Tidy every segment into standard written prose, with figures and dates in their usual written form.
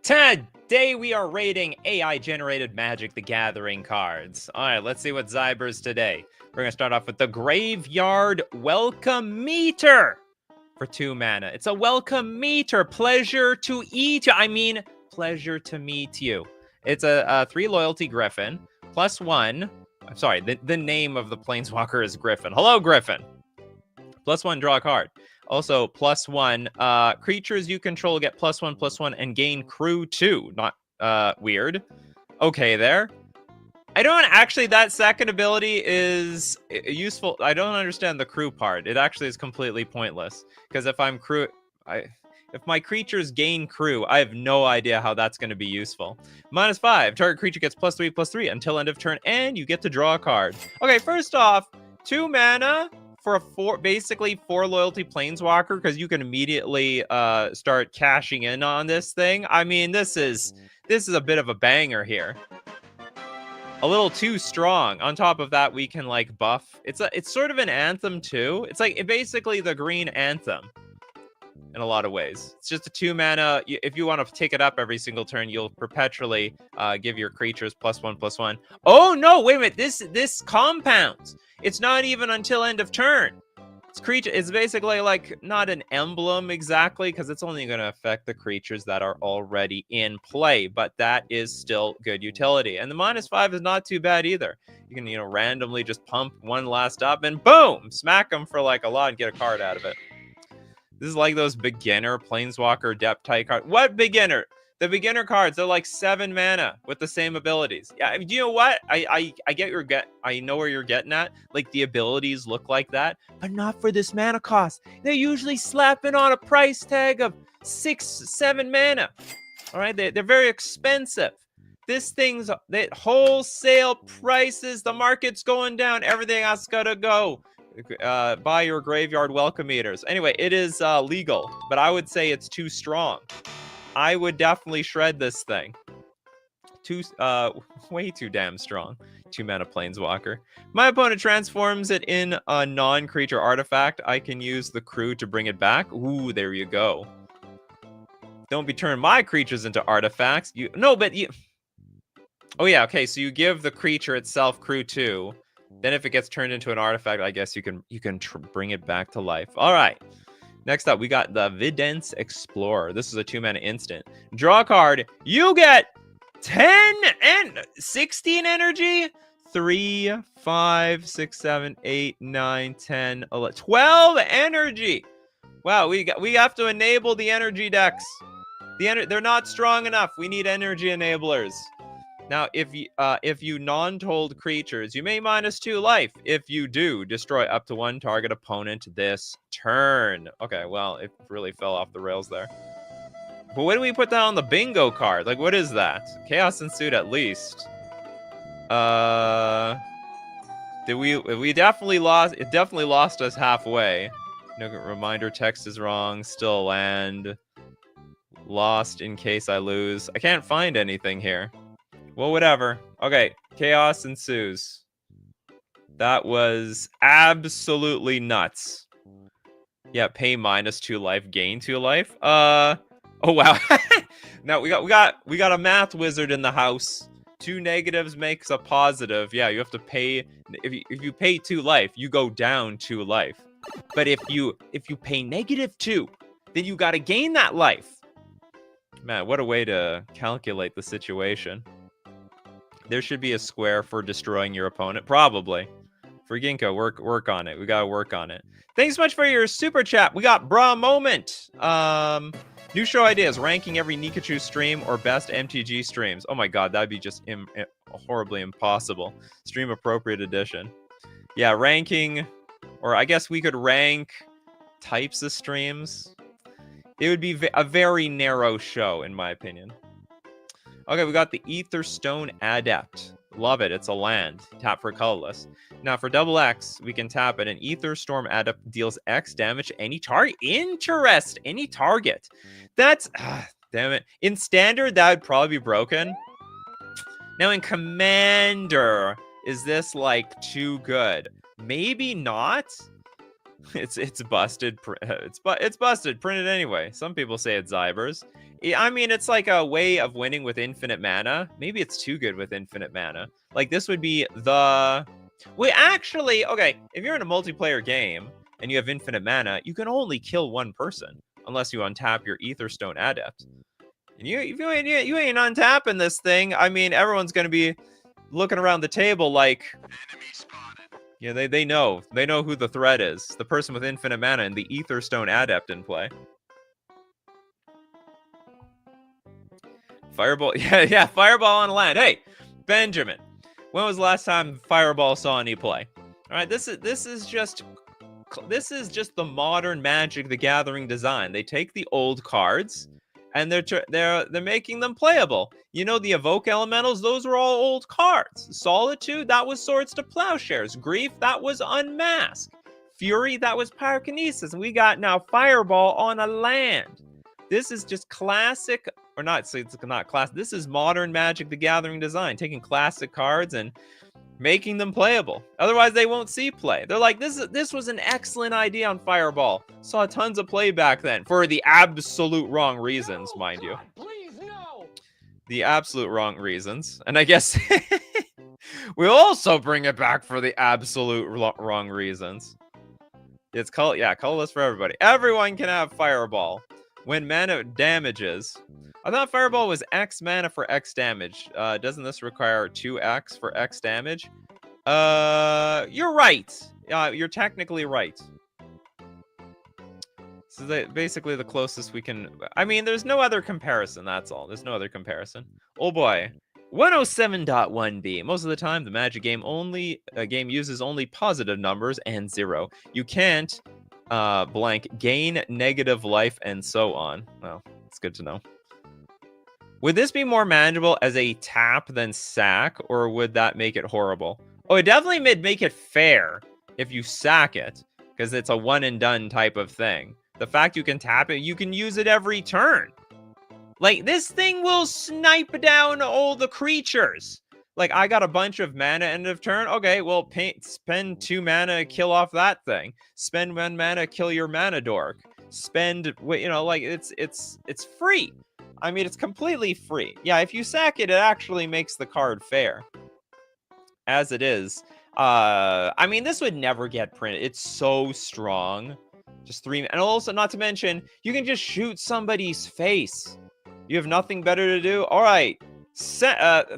Today we are rating AI-generated Magic the Gathering cards. Alright, let's see what Zybers today. We're going to start off with the Graveyard Welcome Meter for 2 mana. It's a welcome meter. Pleasure to eat you. Pleasure to meet you. It's a 3 loyalty Griffin, +1. I'm sorry, the name of the Planeswalker is Griffin. Hello, Griffin. +1, draw a card. Also, +1, creatures you control get +1/+1 and gain crew 2. Not weird. Okay, there. I don't actually, that second ability is useful. I don't understand the crew part. It actually is completely pointless. Because if I'm crew, if my creatures gain crew, I have no idea how that's going to be useful. -5, target creature gets +3/+3 until end of turn, and you get to draw a card. Okay, first off, 2 mana for a basically 4 loyalty Planeswalker, because you can immediately start cashing in on this thing. I mean, this is a bit of a banger here. A little too strong. On top of that, we can like buff. It's sort of an Anthem too. It's like basically the green Anthem in a lot of ways. It's just a 2 mana. If you want to take it up every single turn, you'll perpetually give your creatures +1/+1. Oh no, wait a minute. This compounds. It's not even until end of turn. It's basically like not an emblem exactly, because it's only going to affect the creatures that are already in play, but that is still good utility. And the -5 is not too bad either. You can, randomly just pump one last up and boom, smack them for like a lot and get a card out of it. This is like those beginner Planeswalker depth type cards. What beginner? The beginner cards, they're like 7 mana with the same abilities. Yeah, I mean, you know what? I know where you're getting at. Like, the abilities look like that, but not for this mana cost. They're usually slapping on a price tag of 6-7 mana. All right, they're very expensive. This thing's that wholesale prices. The market's going down. Everything else gotta go. Buy your Graveyard Welcome Meters. Anyway, it is legal, but I would say it's too strong. I would definitely shred this thing. Way too damn strong. 2 mana Planeswalker. My opponent transforms it in a non-creature artifact. I can use the crew to bring it back. Ooh, there you go. Don't be turning my creatures into artifacts. Oh yeah, okay, so you give the creature itself crew 2. Then if it gets turned into an artifact, I guess you can bring it back to life. All right. Next up, we got the Vidence Explorer. This is a 2 mana instant. Draw a card. You get 10 and 16 energy. 3, 5, 6, 7, 8, 9, 10, 11, 12 energy. Wow, we have to enable the energy decks. They're not strong enough. We need energy enablers. Now, if you non-told creatures, you may -2 life. If you do, destroy up to 1 target opponent this turn. Okay, well, it really fell off the rails there. But when do we put that on the bingo card? Like, what is that? Chaos Ensued at least. We definitely lost. It definitely lost us halfway. No reminder text is wrong. Still land. Lost in case I lose. I can't find anything here. Well, whatever. Okay, Chaos Ensues. That was absolutely nuts. Yeah, pay -2 life, gain 2 life. Oh wow. Now we got a math wizard in the house. 2 negatives makes a positive. Yeah, you have to pay. If you pay 2 life, you go down 2 life. But if you pay -2, then you got to gain that life. Man, what a way to calculate the situation. There should be a square for destroying your opponent, probably. For Ginkgo, work on it. We gotta work on it. Thanks so much for your super chat. We got Bra Moment. New show ideas: ranking every Nikachu stream or best MTG streams. Oh my god, that'd be just horribly impossible. Stream appropriate edition. Yeah, ranking, or I guess we could rank types of streams. It would be a very narrow show, in my opinion. Okay, we got the Aetherstone Adept. Love it. It's a land. Tap for colorless. Now, for double X, we can tap it. An Aetherstorm Adept deals X damage to any target. Any target. That's... damn it. In Standard, that would probably be broken. Now, in Commander, is this, like, too good? Maybe not. It's busted. It's busted. Print it anyway. Some people say it's Zybers. I mean, it's like a way of winning with infinite mana. Maybe it's too good with infinite mana. Like, this would be the... Wait, actually, okay, if you're in a multiplayer game and you have infinite mana, you can only kill one person unless you untap your Aetherstone Adept. And you ain't untapping this thing. I mean, everyone's going to be looking around the table like... Enemy spotted. Yeah, they know. They know who the threat is. The person with infinite mana and the Aetherstone Adept in play. Fireball, yeah, Fireball on land. Hey, Benjamin, when was the last time Fireball saw any play? All right, this is just the modern Magic the Gathering design. They take the old cards and they're making them playable. You know, the Evoke Elementals, those were all old cards. Solitude, that was Swords to Plowshares. Grief, that was Unmask. Fury, that was Pyrokinesis. And we got now Fireball on a land. This is just classic, or not, so it's not classic. This is modern Magic the Gathering design, taking classic cards and making them playable. Otherwise, they won't see play. They're like, this was an excellent idea on Fireball. Saw tons of play back then for the absolute wrong reasons, mind you. Please, no. The absolute wrong reasons. And I guess we'll also bring it back for the absolute wrong reasons. It's colorless for everybody. Everyone can have Fireball. When mana damages, I thought Fireball was X mana for X damage. Doesn't this require 2X for X damage? You're right. You're technically right. So basically the closest we can... I mean, there's no other comparison, that's all. There's no other comparison. Oh boy. 107.1b. Most of the time, the Magic game uses only positive numbers and 0. You can't... blank, gain negative life, and so on. Well, it's good to know. Would this be more manageable as a tap than sack, or would that make it horrible? Oh, it definitely make it fair if you sack it, because it's a one and done type of thing. The fact you can tap it, you can use it every turn. Like, this thing will snipe down all the creatures. Like, I got a bunch of mana end of turn. Okay, well, spend 2 mana, kill off that thing. Spend 1 mana, kill your mana dork. Spend, you know, like, it's free. I mean, it's completely free. Yeah, if you sack it, it actually makes the card fair. As it is. I mean, this would never get printed. It's so strong. Just 3, and also, not to mention, you can just shoot somebody's face. You have nothing better to do? All right. Tap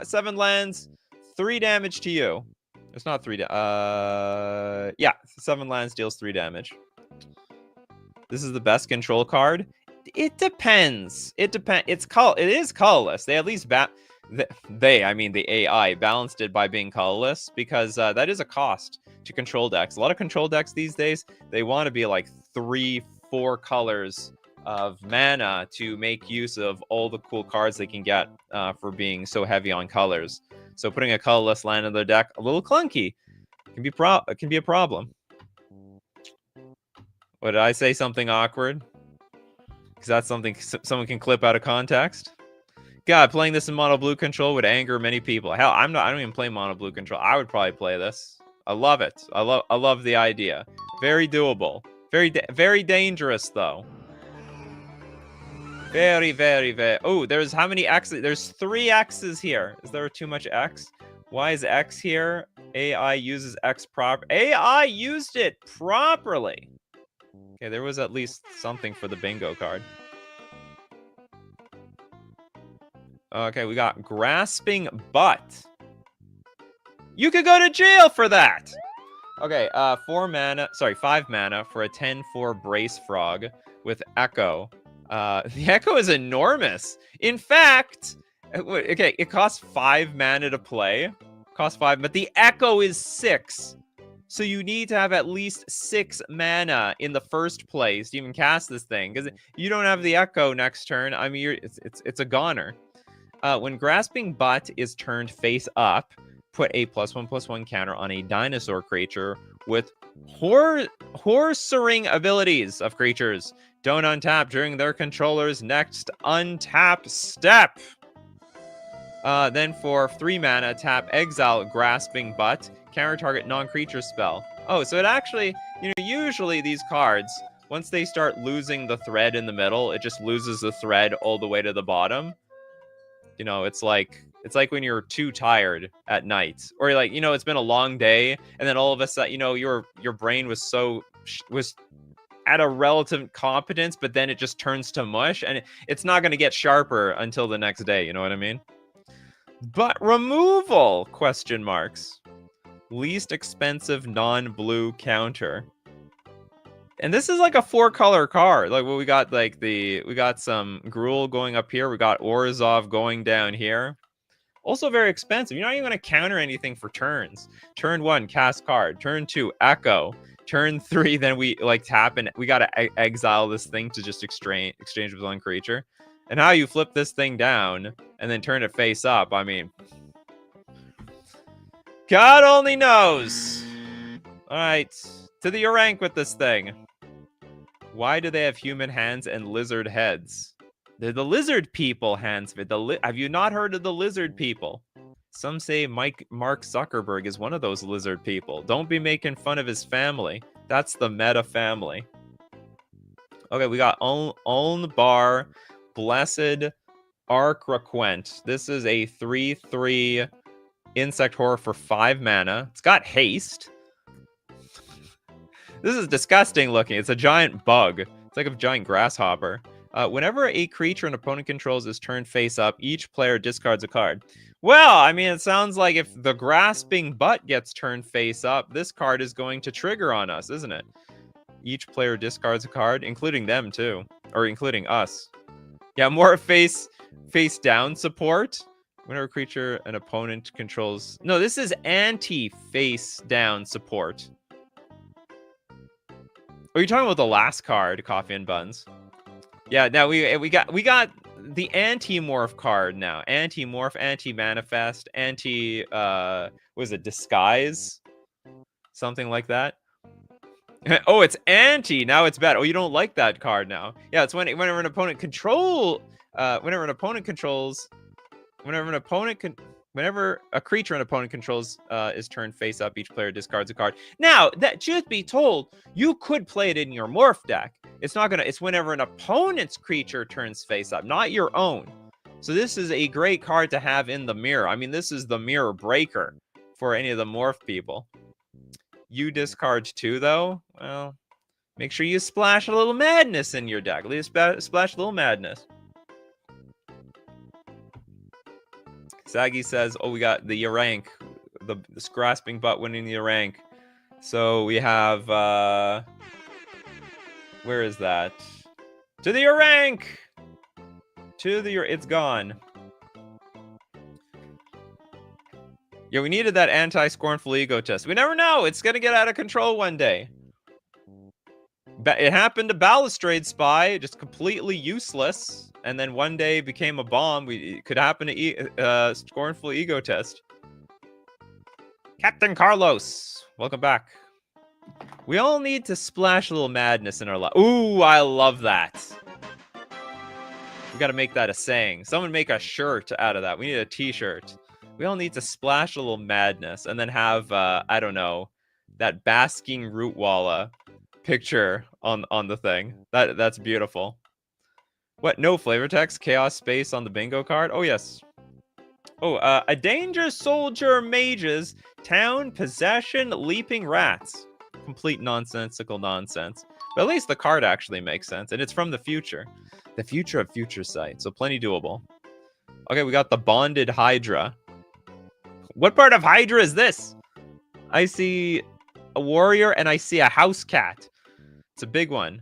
7 lands, 3 damage to you. It's not 3 yeah, 7 lands deals 3 damage. This is the best control card. It depends. It is colorless. They at least I mean the AI balanced it by being colorless, because that is a cost to control decks. A lot of control decks these days, they want to be like 3-4 colors of mana to make use of all the cool cards they can get for being so heavy on colors. So putting a colorless land in their deck, a little clunky, can be a problem. What, did I say something awkward? Because that's something someone can clip out of context. God, playing this in mono blue control would anger many people. Hell, I don't even play mono blue control. I would probably play this. I love it. I love the idea. Very doable. Very dangerous though. Very, very, very... Oh, there's how many X's? There's 3 X's here. Is there too much X? Why is X here? AI uses X proper... AI used it properly! Okay, there was at least something for the bingo card. Okay, we got Grasping Butt. You could go to jail for that! Okay, 5 mana for a 10-4 Brace Frog with Echo. The Echo is enormous. In fact, okay, it costs 5 mana to play. Costs 5, but the Echo is 6. So you need to have at least 6 mana in the first place to even cast this thing. Because you don't have the Echo next turn, I mean, it's a goner. When Grasping Butt is turned face up, put a +1/+1 counter on a dinosaur creature with horsering abilities of creatures. Don't untap during their controller's next untap step. Then for 3 mana, tap Exile Grasping Butt, counter target non-creature spell. Oh, so it actually, you know, usually these cards, once they start losing the thread in the middle, it just loses the thread all the way to the bottom. You know, it's like when you're too tired at night, or like, you know, it's been a long day, and then all of a sudden, you know, your brain was at a relative competence, but then it just turns to mush, and it's not going to get sharper until the next day. You know what I mean? But removal, question marks. Least expensive non-blue counter. And this is like a 4-color card. Like, well, we got like we got some Gruul going up here. We got Orzhov going down here. Also very expensive. You're not even going to counter anything for turns. Turn 1, cast card. Turn 2, echo. Turn 3, then we like tap, and we got to exile this thing to just exchange with one creature. And how you flip this thing down and then turn it face up, I mean, God only knows. All right, to the rank with this thing. Why do they have human hands and lizard heads? They're the lizard people hands. Have you not heard of the lizard people? Some say Mark Zuckerberg is one of those lizard people. Don't be making fun of his family. That's the meta family. Okay, we got Uln Bar, Blessed Archrequent. This is a 3/3 insect horror for 5 mana. It's got haste. This is disgusting looking. It's a giant bug. It's like a giant grasshopper. Whenever a creature an opponent controls is turned face up, each player discards a card. Well, I mean, it sounds like if the grasping butt gets turned face up, this card is going to trigger on us, isn't it? Each player discards a card, including them too, or including us. Yeah, more face down support. Whenever a creature an opponent controls... No, this is anti-face down support. Are you talking about the last card, Coffee and Buns? Yeah, now we got the anti-morph card now. Anti-morph, anti-manifest, was it disguise? Something like that. Oh, it's anti. Now it's bad. Oh, you don't like that card now. Yeah, it's whenever an opponent whenever a creature an opponent controls is turned face up, each player discards a card. Now, that truth be told, you could play it in your morph deck. It's whenever an opponent's creature turns face up, not your own. So this is a great card to have in the mirror. I mean, this is the mirror breaker for any of the morph people. You discard 2, though? Well, make sure you splash a little madness in your deck. Splash a little madness. Saggy says, oh, we got the rank. This grasping butt winning the rank. So we have... where is that? To the rank! It's gone. Yeah, we needed that anti-scornful ego test. We never know. It's going to get out of control one day. It happened to Balustrade Spy, just completely useless. And then one day became a bomb. It could happen to Scornful Ego Test. Captain Carlos, welcome back. We all need to splash a little madness in our life. Ooh, I love that. We got to make that a saying. Someone make a shirt out of that. We need a t-shirt. We all need to splash a little madness and then have, I don't know, that basking Rootwalla picture on the thing. That's beautiful. What? No flavor text? Chaos space on the bingo card? Oh, yes. Oh, a danger soldier mages, town, possession, leaping rats. Complete nonsensical nonsense. But at least the card actually makes sense, and it's from the future. The future of future sight, so plenty doable. Okay, we got the bonded Hydra. What part of Hydra is this? I see a warrior, and I see a house cat. It's a big one.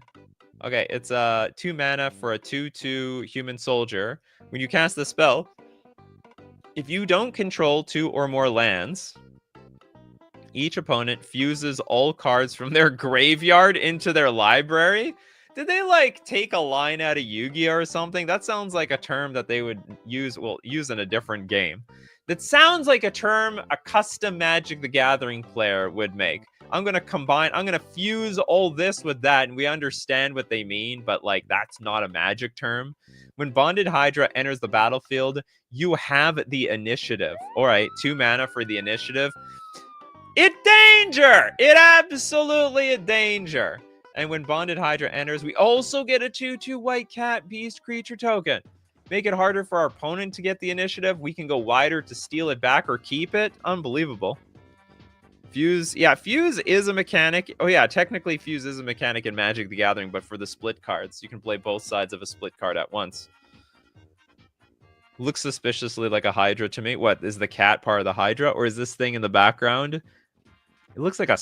Okay, it's 2 mana for a 2/2 human soldier. When you cast the spell, if you don't control 2 or more lands, each opponent fuses all cards from their graveyard into their library. Did they, like, take a line out of Yu-Gi-Oh! Or something? That sounds like a term that they would use in a different game. That sounds like a term a custom Magic the Gathering player would make. I'm going to fuse all this with that, and we understand what they mean, but, like, that's not a Magic term. When Bonded Hydra enters the battlefield, you have the initiative. All right, 2 mana for the initiative. It danger! It absolutely a danger. And when Bonded Hydra enters, we also get a 2/2 white cat beast creature token. Make it harder for our opponent to get the initiative. We can go wider to steal it back or keep it. Unbelievable. Fuse, yeah, Fuse is a mechanic. Oh yeah, technically Fuse is a mechanic in Magic the Gathering, but for the split cards. You can play both sides of a split card at once. Looks suspiciously like a Hydra to me. What, is the cat part of the Hydra? Or is this thing in the background? It looks like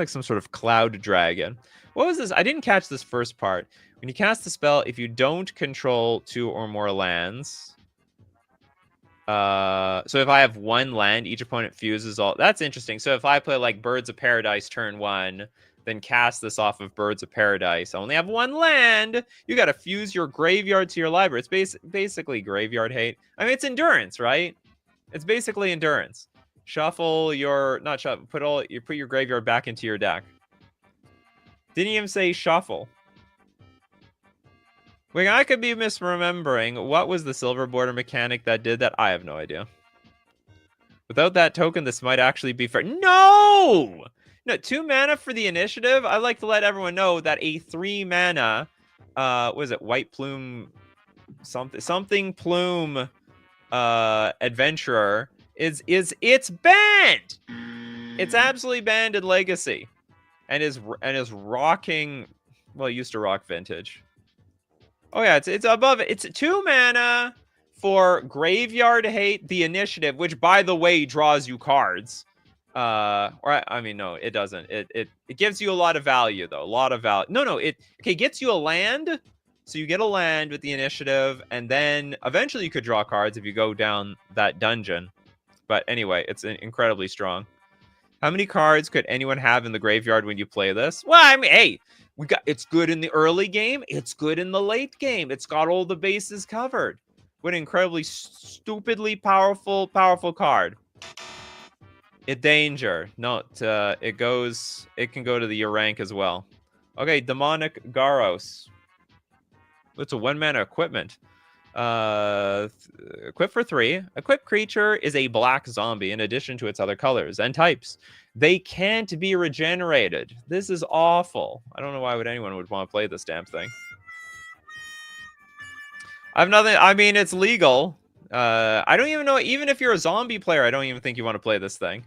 some sort of cloud dragon. What was this? I didn't catch this first part. When you cast a spell, if you don't control 2 or more lands... so if I have 1 land, each opponent fuses all... That's interesting. So if I play like Birds of Paradise turn 1, then cast this off of Birds of Paradise, I only have 1 land. You got to fuse your graveyard to your library. It's basically graveyard hate. I mean, it's endurance, right? It's basically endurance. Shuffle your... Not shuffle. Put your graveyard back into your deck. Didn't even say shuffle. Wait, I could be misremembering. What was the silver border mechanic that did that? I have no idea. Without that token, this might actually be fair. No! No, 2 mana for the initiative. I'd like to let everyone know that a 3 mana, what is it? White Plume, something Plume, adventurer it's banned. It's absolutely banned in Legacy, and is rocking. Well, it used to rock Vintage. Oh yeah, it's above it. It's 2 mana for Graveyard Hate the Initiative, which by the way draws you cards. Or I mean, no, it doesn't. It gives you a lot of value though. A lot of value. No, it gets you a land. So you get a land with the initiative, and then eventually you could draw cards if you go down that dungeon. But anyway, it's incredibly strong. How many cards could anyone have in the graveyard when you play this? Well, I mean, hey, it's good in the early game. It's good in the late game. It's got all the bases covered. What an incredibly stupidly powerful card. It danger. No, it can go to the rank as well. Okay, Demonic Garros. It's a 1 mana equipment. Equip for 3. Equipped creature is a black zombie in addition to its other colors and types. They can't be regenerated. This is awful. I don't know why anyone would want to play this damn thing. I've nothing. I mean, it's legal. I don't even know. Even if you're a zombie player, I don't even think you want to play this thing.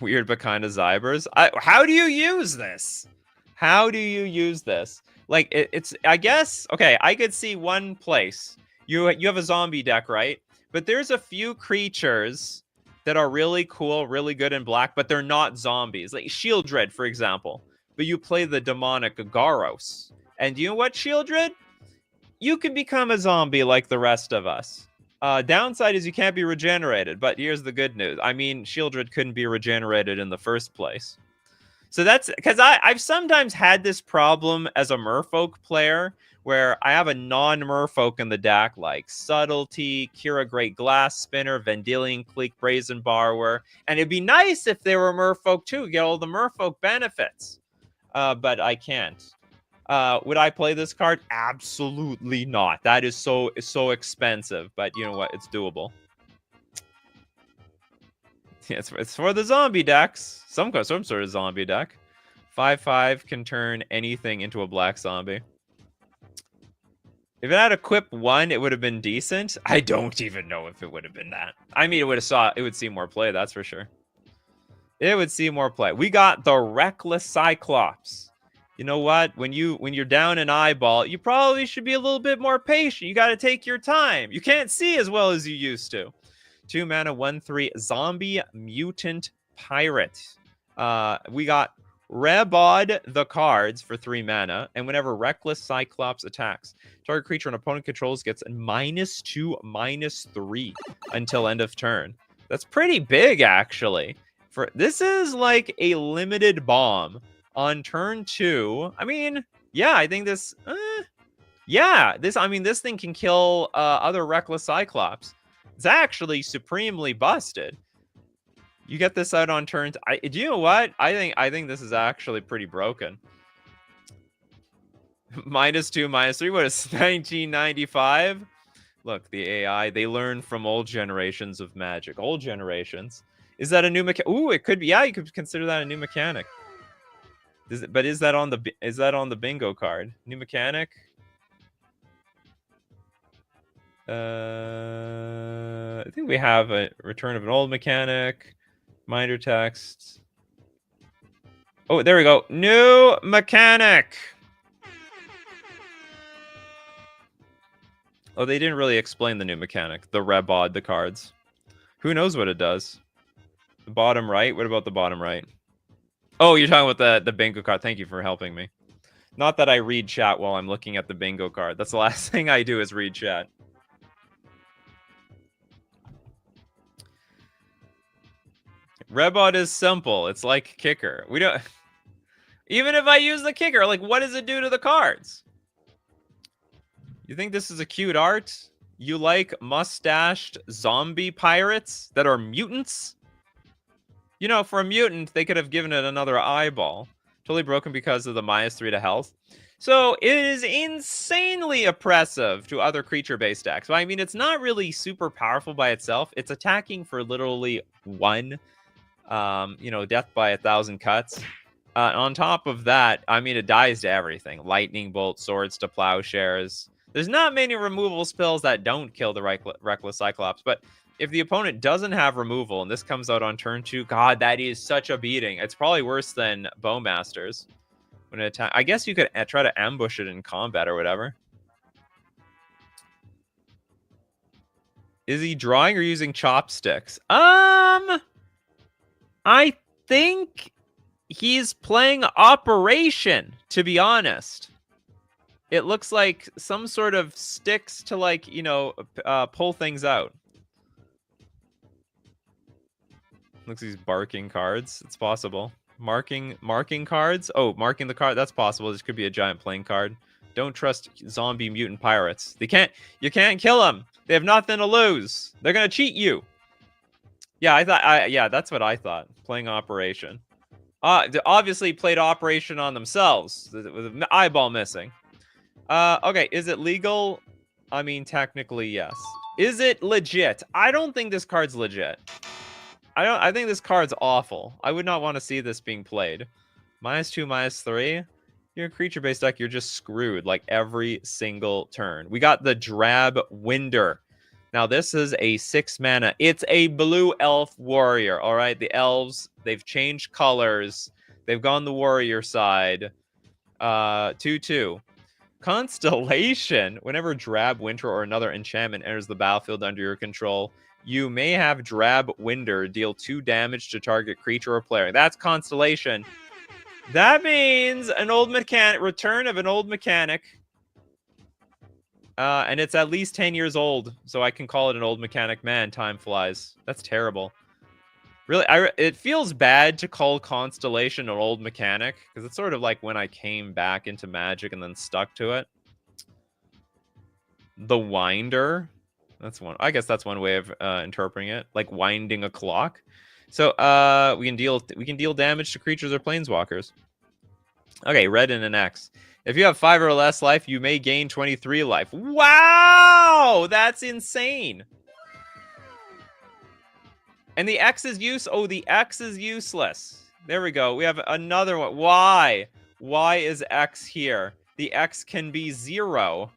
Weird but kind of Zybers. How do you use this? How do you use this? Like, it's, I guess, okay, I could see one place. You have a zombie deck, right? But there's a few creatures that are really cool, really good in black, but they're not zombies. Like Shieldred, for example. But you play the Demonic Garros. And you know what, Shieldred? You can become a zombie like the rest of us. Downside is you can't be regenerated, but here's the good news. I mean, Shieldred couldn't be regenerated in the first place. So that's because I've sometimes had this problem as a Merfolk player where I have a non-Merfolk in the deck like Subtlety, Kira Great Glass Spinner, Vendilion Clique, Brazen Borrower. And it'd be nice if they were Merfolk too, get all the Merfolk benefits. But I can't. Would I play this card? Absolutely not. That is so expensive, but you know what? It's doable. Yeah, it's for the zombie decks. Some sort of zombie deck. 5/5 can turn anything into a black zombie. If it had equip 1, it would have been decent. I don't even know if it would have been that. I mean, it would see more play, that's for sure. It would see more play. We got the Reckless Cyclops. You know what? When you're down an eyeball, you probably should be a little bit more patient. You got to take your time. You can't see as well as you used to. 2 mana, 1/3 zombie mutant pirate. We got Rebod the cards for 3 mana, and whenever Reckless Cyclops attacks, target creature an opponent controls gets -2/-3 until end of turn. That's pretty big, actually. This is like a limited bomb on turn 2. I mean, yeah, I think this. This thing can kill other Reckless Cyclops. It's actually supremely busted. You get this out on turn. Do you know what? I think this is actually pretty broken. -2, -3. What is 1995? Look, the AI. They learn from old generations of Magic. Old generations. Is that a new mechanic? Ooh, it could be. Yeah, you could consider that a new mechanic. Is that on the bingo card? New mechanic. I think we have a return of an old mechanic. Minder text. Oh, there we go. New mechanic. Oh, they didn't really explain the new mechanic. The Rebod, the cards. Who knows what it does? The bottom right? What about the bottom right? Oh, you're talking about the bingo card. Thank you for helping me. Not that I read chat while I'm looking at the bingo card. That's the last thing I do is read chat. Rebot is simple. It's like kicker. We don't... Even if I use the kicker, like, what does it do to the cards? You think this is a cute art? You like mustached zombie pirates that are mutants? You know, for a mutant, they could have given it another eyeball. Totally broken because of the -3 to health. So it is insanely oppressive to other creature-based decks. But I mean, it's not really super powerful by itself. It's attacking for literally 1, death by 1,000 cuts. On top of that, I mean, it dies to everything. Lightning bolt, swords to plowshares. There's not many removal spells that don't kill the Reckless Cyclops, but if the opponent doesn't have removal and this comes out on turn 2, God, that is such a beating. It's probably worse than Bowmasters. When it attack, I guess you could try to ambush it in combat or whatever. Is he drawing or using chopsticks? I think he's playing Operation, to be honest. It looks like some sort of sticks to, like, pull things out. Looks like he's barking cards. It's possible. Marking cards? Oh, marking the card. That's possible. This could be a giant playing card. Don't trust zombie mutant pirates. You can't kill them. They have nothing to lose. They're going to cheat you. Yeah, that's what I thought. Playing Operation. They obviously played Operation on themselves with an eyeball missing. Okay, is it legal? I mean, technically, yes. Is it legit? I don't think this card's legit. I think this card's awful. I would not want to see this being played. -2, -3. You're a creature-based deck, you're just screwed, like, every single turn. We got the Drab Winder. Now, this is a 6 mana. It's a blue elf warrior, all right? The elves, they've changed colors. They've gone the warrior side. 2/2. Constellation. Whenever Drab Winter or another enchantment enters the battlefield under your control, you may have Drab Winder deal 2 damage to target creature or player. That's Constellation. That means an old mechanic, return of an old mechanic. And it's at least 10 years old, so I can call it an old mechanic. Man, time flies. That's terrible. Really, it feels bad to call Constellation an old mechanic, because it's sort of like when I came back into Magic and then stuck to it. The Winder. That's one. I guess that's one way of interpreting it, like winding a clock. So we can deal damage to creatures or planeswalkers. Okay, red and an X. If you have 5 or less life, you may gain 23 life. Wow, that's insane. And the X is the X is useless. There we go. We have another one. Why? Why is X here? The X can be 0.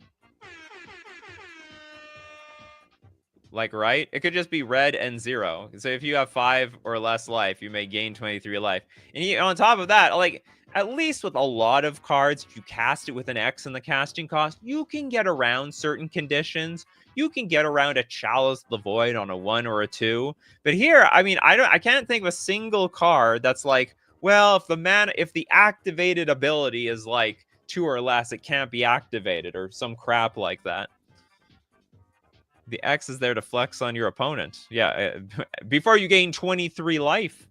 Like, right? It could just be red and 0. So if you have 5 or less life, you may gain 23 life. And on top of that, like, at least with a lot of cards, if you cast it with an X in the casting cost, you can get around certain conditions. You can get around a Chalice the Void on a 1 or a 2. But here, I mean, I can't think of a single card that's like, well, if the activated ability is like 2 or less, it can't be activated, or some crap like that. The X is there to flex on your opponent. Yeah, before you gain 23 life.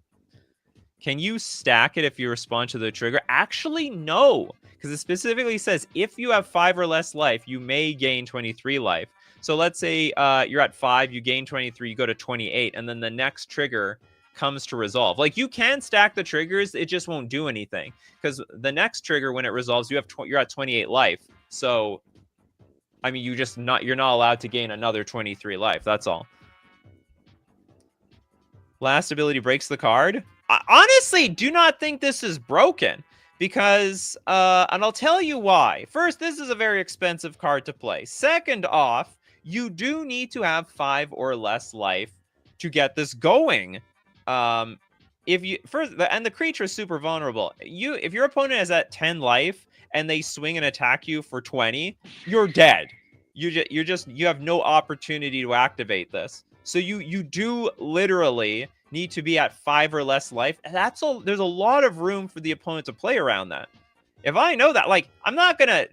Can you stack it if you respond to the trigger? Actually, no. Because it specifically says if you have 5 or less life, you may gain 23 life. So let's say you're at 5, you gain 23, you go to 28, and then the next trigger comes to resolve. Like, you can stack the triggers, it just won't do anything. Because the next trigger, when it resolves, you're at 28 life. So, I mean, you're not allowed to gain another 23 life. That's all. Last ability breaks the card. I honestly do not think this is broken, Because, and I'll tell you why. First, this is a very expensive card to play. Second off, you do need to have 5 or less life to get this going. If you first, and the creature is super vulnerable. If your opponent is at 10 life and they swing and attack you for 20, you're dead. You have no opportunity to activate this. So you do literally need to be at 5 or less life. And there's a lot of room for the opponent to play around that. If I know that, like, I'm not gonna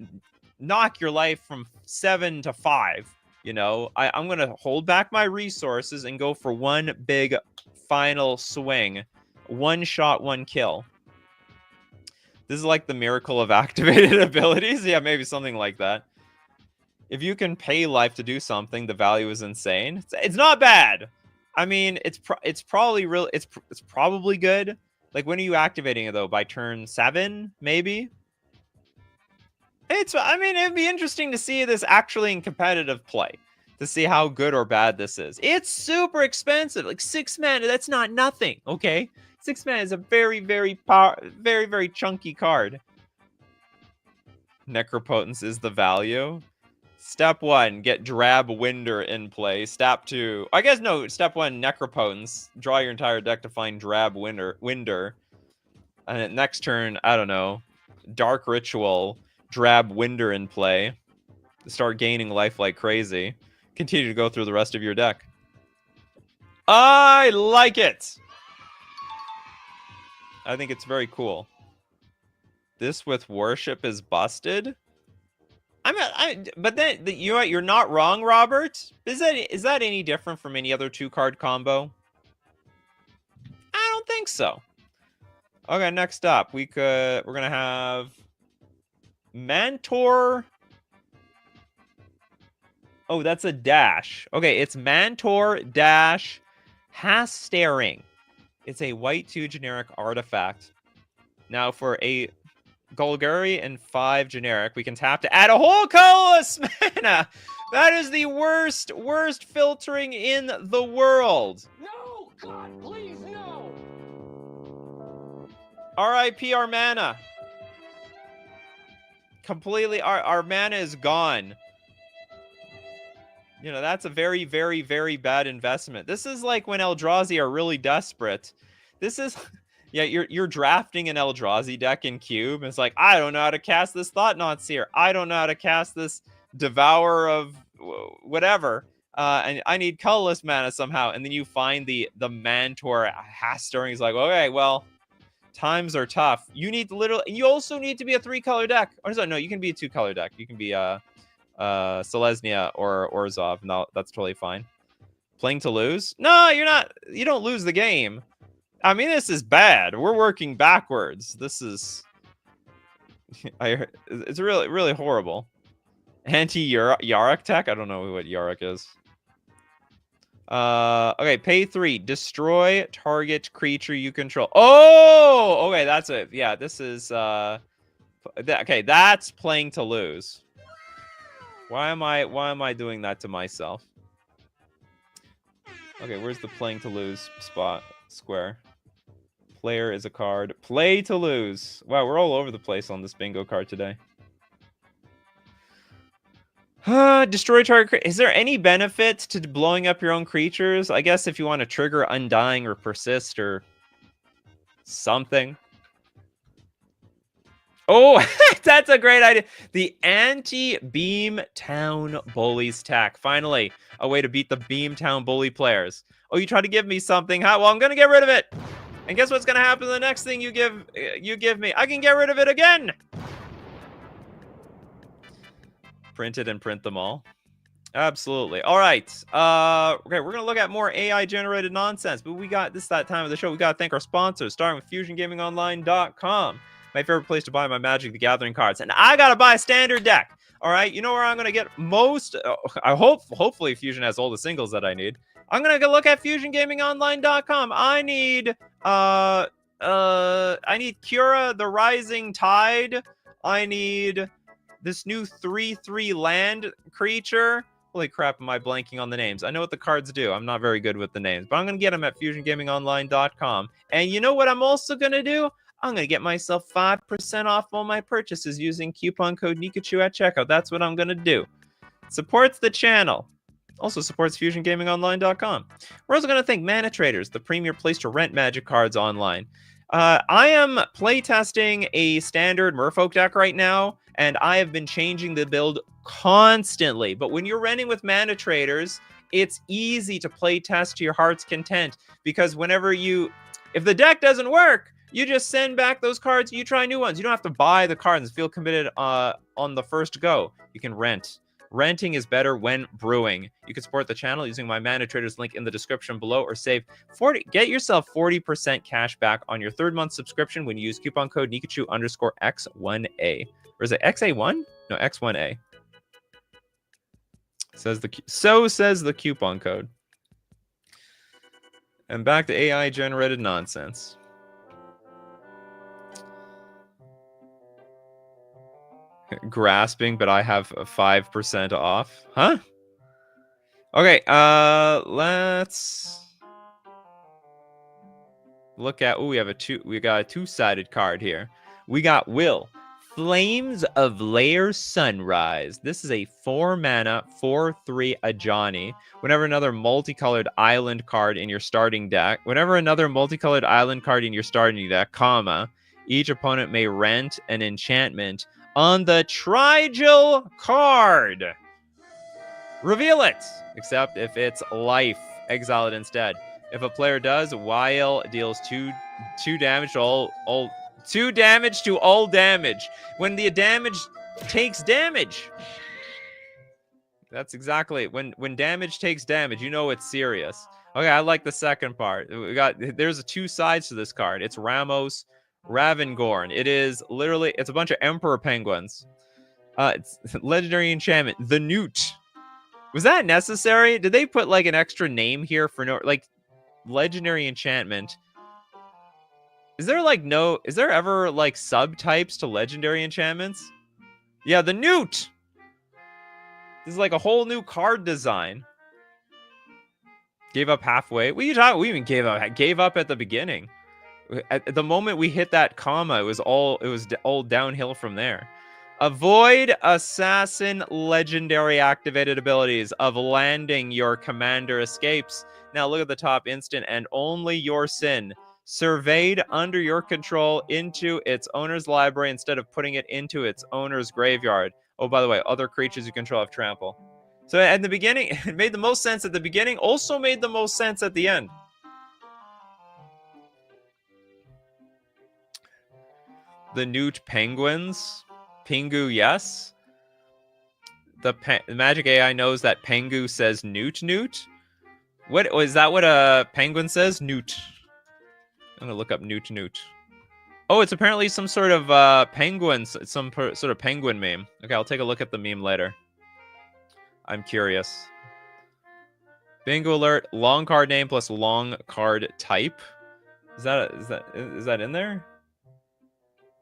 knock your life from 7 to 5. You know, I'm gonna hold back my resources and go for one big final swing. One shot, one kill. This is like the miracle of activated abilities. Yeah, maybe something like that. If you can pay life to do something, the value is insane. It's not bad. I mean, it's probably real. It's probably good. Like, when are you activating it though? By turn 7, maybe. I mean, it'd be interesting to see this actually in competitive play, to see how good or bad this is. It's super expensive. Like 6 mana, that's not nothing. Okay, 6 mana is a very, very chunky card. Necropotence is the value. Step 1, get Drab Winder in play. Step 2, I guess no. Step 1, Necropotence. Draw your entire deck to find Drab Winder. And at next turn, I don't know, Dark Ritual, Drab Winder in play. Start gaining life like crazy. Continue to go through the rest of your deck. I like it. I think it's very cool. This with Worship is busted. But then you know what? You're not wrong, Robert. Is that any different from any other 2-card combo? I don't think so. Okay, next up, we're gonna have Mantor. Oh, that's a dash. Okay, it's Mantor dash Hastaring. It's a white 2 generic artifact. Now for a Golgari and 5 generic, we can tap to add a whole colorless mana. That is the worst filtering in the world. No, God, please, no. R.I.P. our mana. Completely, our mana is gone. You know, that's a very, very, very bad investment. This is like when Eldrazi are really desperate. This is... Yeah, you're drafting an Eldrazi deck in Cube, and it's like, I don't know how to cast this Thought-Knot Seer. I don't know how to cast this Devourer of whatever. And I need colorless mana somehow. And then you find the Mantor Hastaring. He's like, okay, well, times are tough. You need literally... You also need to be a 3-color deck. Or no, you can be a 2-color deck. You can be Selesnya or Orzhov. No, that's totally fine. Playing to lose? No, you're not. You don't lose the game. I mean, this is bad. We're working backwards. This is... It's really, really horrible. Anti-Yarok tech? I don't know what Yarok is. Okay, pay 3. Destroy target creature you control. Oh! Okay, that's it. Yeah, this is... Okay, that's playing to lose. Why am I doing that to myself? Okay, where's the playing to lose square? Player is a card. Play to lose. Wow, we're all over the place on this bingo card today. Destroy target. Is there any benefit to blowing up your own creatures? I guess if you want to trigger Undying or Persist or something. Oh, that's a great idea. The anti-Beamtown Bullies tech. Finally, a way to beat the Beamtown Bully players. Oh, you try to give me something, huh? Well, I'm going to get rid of it. And guess what's going to happen to the next thing you give me? I can get rid of it again. Print it and print them all. Absolutely. All right. Okay, we're going to look at more AI-generated nonsense. But that time of the show, we got to thank our sponsors, starting with FusionGamingOnline.com. My favorite place to buy my Magic the Gathering cards. And I got to buy a standard deck. All right, you know where I'm going to get most... hopefully Fusion has all the singles that I need. I'm going to go look at FusionGamingOnline.com. I need Cura the Rising Tide. I need this new 3/3 land creature. Holy crap, am I blanking on the names? I know what the cards do. I'm not very good with the names. But I'm going to get them at FusionGamingOnline.com. And you know what I'm also going to do? I'm going to get myself 5% off all my purchases using coupon code Nikachu at checkout. That's what I'm going to do. Supports the channel. Also supports FusionGamingOnline.com. We're also going to thank Mana Traders, the premier place to rent Magic cards online. I am playtesting a standard Merfolk deck right now, and I have been changing the build constantly. But when you're renting with Mana Traders, it's easy to playtest to your heart's content, because if the deck doesn't work, you just send back those cards, you try new ones. You don't have to buy the cards and feel committed on the first go. You can rent. Renting is better when brewing. You can support the channel using my Mana Traders link in the description below, or get yourself 40% cash back on your 3rd month subscription when you use coupon code Nikachu_X1A. Or is it XA1? No, X1A. Says the coupon code. And back to AI generated nonsense. Grasping, but I have 5% off. Huh? Okay, let's look at we got a two-sided card here. We got Will. Flames of Lair Sunrise. This is a 4-mana, 4/3 Ajani. Whenever another multicolored island card in your starting deck, comma, each opponent may rent an enchantment on the Trigil card. Reveal it, except if it's life. Exile it instead. If a player does, Weil deals 2 damage to all 2 damage to all damage. When the damage takes damage. That's exactly it. When damage takes damage, you know it's serious. Okay, I like the second part. There's 2 sides to this card. It's Ramos Ravengorn. It's a bunch of Emperor Penguins. It's legendary enchantment, the Newt. Was that necessary? Did they put like an extra name here for legendary enchantment? Is there ever like subtypes to legendary enchantments? Yeah, the Newt. This is like a whole new card design. Gave up halfway. What are you talking? We even gave up at the beginning. At the moment we hit that comma, it was all downhill from there. Avoid assassin legendary activated abilities of landing your commander escapes. Now look at the top instant, and only your sin. Surveyed under your control into its owner's library instead of putting it into its owner's graveyard. Oh, by the way, other creatures you control have trample. So at the beginning, it made the most sense at the beginning, also made the most sense at the end. The Newt Penguins. Pingu, yes. The Magic AI knows that Pengu says Newt. What is that? What a penguin says? Newt. I'm gonna look up Newt. Oh, it's apparently some sort of sort of penguin meme. Okay, I'll take a look at the meme later. I'm curious. Bingo alert! Long card name plus long card type. Is that in there?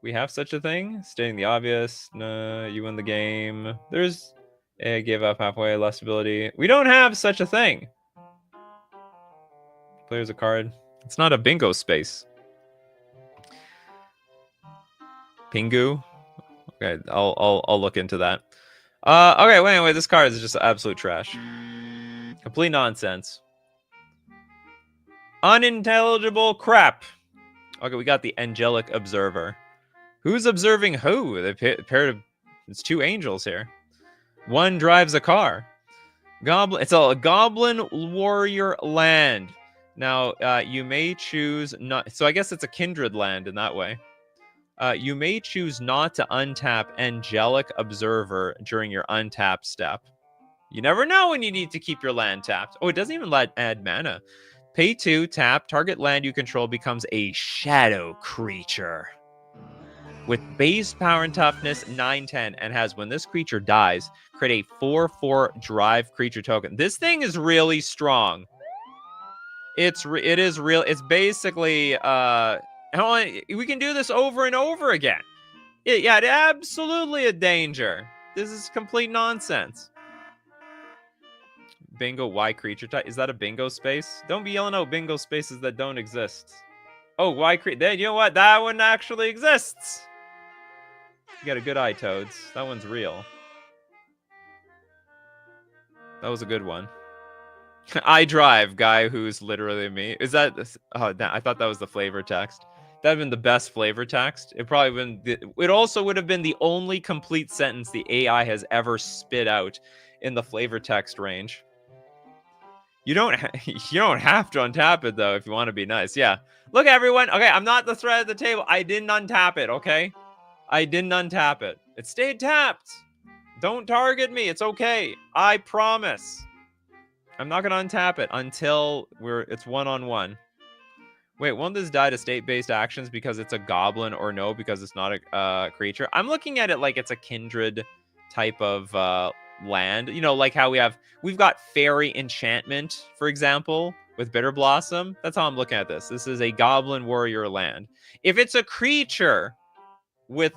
We have such a thing? Stating the obvious. No, you win the game. There's a give up halfway, less ability. We don't have such a thing. Player's a card. It's not a bingo space. Pingu. Okay, I'll look into that. Okay, well, anyway, this card is just absolute trash. Complete nonsense. Unintelligible crap. Okay, we got the Angelic Observer. Who's observing who? It's 2 angels here. One drives a car. It's a Goblin Warrior land. Now, you may choose not... So I guess it's a kindred land in that way. You may choose not to untap Angelic Observer during your untap step. You never know when you need to keep your land tapped. Oh, it doesn't even add mana. Pay 2, tap, target land you control becomes a shadow creature. With base power and toughness 9/10, and has, when this creature dies, create a 4/4 drive creature token. This thing is really strong. It is real. It's basically we can do this over and over again. It's absolutely a danger. This is complete nonsense. Bingo, Y creature type. Is that a bingo space? Don't be yelling out bingo spaces that don't exist. Oh, why create? Then you know what? That one actually exists. You got a good eye, Toads. That one's real. That was a good one. I drive, guy who's literally me. Is that? Oh, I thought that was the flavor text. That'd been the best flavor text. It probably been. It also would have been the only complete sentence the AI has ever spit out in the flavor text range. You don't. You don't have to untap it though if you want to be nice. Yeah. Look, everyone. Okay, I'm not the threat at the table. I didn't untap it. Okay, I didn't untap it. It stayed tapped. Don't target me. It's okay. I promise. I'm not gonna untap it until it's one-on-one. Wait, won't this die to state-based actions because it's a goblin, or no, because it's not a creature? I'm looking at it like it's a kindred type of land. You know, like how we've got fairy enchantment, for example, with Bitter Blossom. That's how I'm looking at this. This is a goblin warrior land. If it's a creature with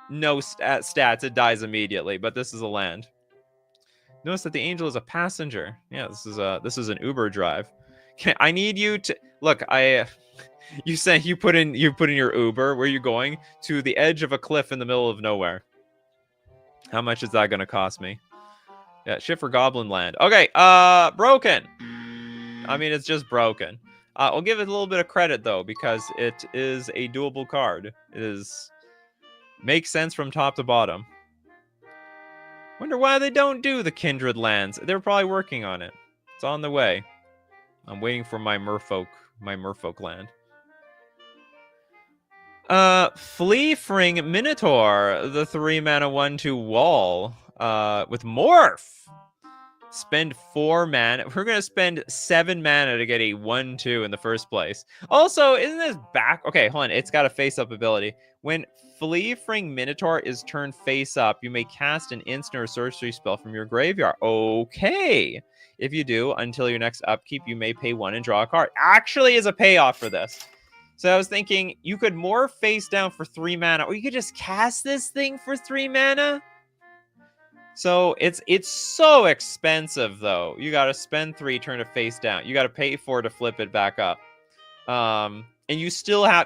no stats, it dies immediately, but this is a land. Notice that the angel is a passenger. Yeah, this is an Uber drive. I need you to look. You say you put in your Uber. Where are you going? To the edge of a cliff in the middle of nowhere. How much is that gonna cost me? Yeah, shit for Goblin Land. Okay, broken. I mean, it's just broken. I'll give it a little bit of credit though, because it is a doable card. Makes sense from top to bottom. Wonder why they don't do the Kindred Lands. They're probably working on it. It's on the way. I'm waiting for my Merfolk land. Fleefring Minotaur, the 3-mana 1/2 wall. With Morph. Spend 4 mana. We're gonna spend 7 mana to get a 1/2 in the first place. Also, isn't this back? Okay, hold on. It's got a face-up ability. When Fleefring Minotaur is turned face up, you may cast an instant or sorcery spell from your graveyard. Okay. If you do, until your next upkeep, you may pay 1 and draw a card. Actually is a payoff for this. So I was thinking you could morph face down for 3 mana, or you could just cast this thing for 3 mana. So it's so expensive though. You gotta spend 3, turn it face down. You gotta pay 4 to flip it back up. And you still have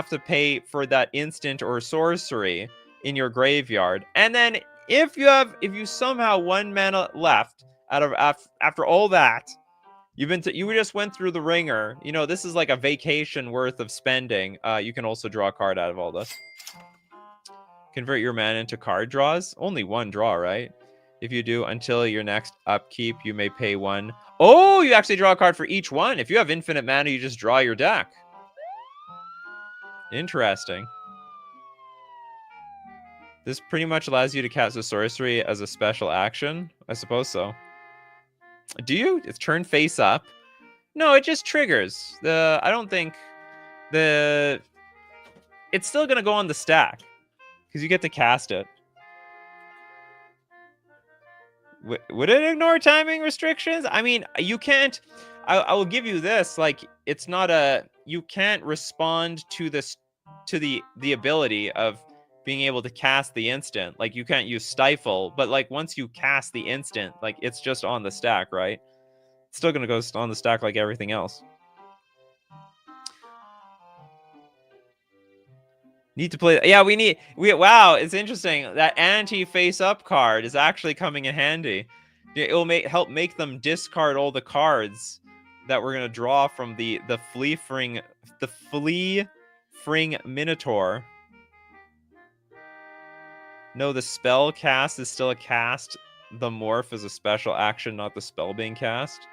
to pay for that instant or sorcery in your graveyard. And then if you somehow 1 mana left out of after all that, you just went through the ringer. You know, this is like a vacation worth of spending. You can also draw a card out of all this. Convert your mana into card draws. Only 1 draw, right? If you do, until your next upkeep, you may pay 1. Oh, you actually draw a card for each one. If you have infinite mana, you just draw your deck. Interesting. This pretty much allows you to cast a sorcery as a special action. I suppose so. Do you? It's turn face up. No, it just triggers. I don't think it's still gonna go on the stack. Because you get to cast it. Would it ignore timing restrictions? I mean, you can't. I will give you this. Like, it's not a. You can't respond to this, to the ability of being able to cast the instant. Like, you can't use stifle. But like, once you cast the instant, like, it's just on the stack, right? It's still gonna go on the stack like everything else. Need to play. Yeah, wow, it's interesting. That anti-face up card is actually coming in handy. It will help make them discard all the cards that we're gonna draw from the Fleefring Minotaur. No, the spell cast is still a cast. The morph is a special action, not the spell being cast.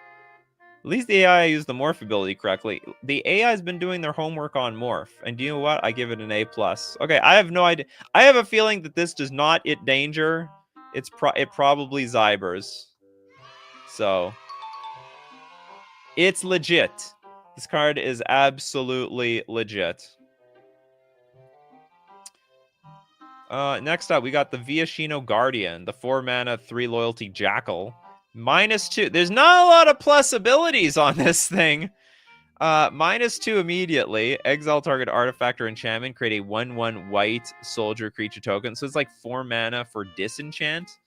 At least the AI used the morph ability correctly. The AI has been doing their homework on morph. And do you know what? I give it an A+. Okay, I have no idea. I have a feeling that this does not it danger. It probably Zybers. So it's legit. This card is absolutely legit. Next up, we got the Viashino Guardian, the 4-mana 3 loyalty Jackal. -2. There's not a lot of plus abilities on this thing. -2 immediately. Exile target artifact or enchantment. Create a 1/1 white soldier creature token. So it's like 4 mana for disenchant.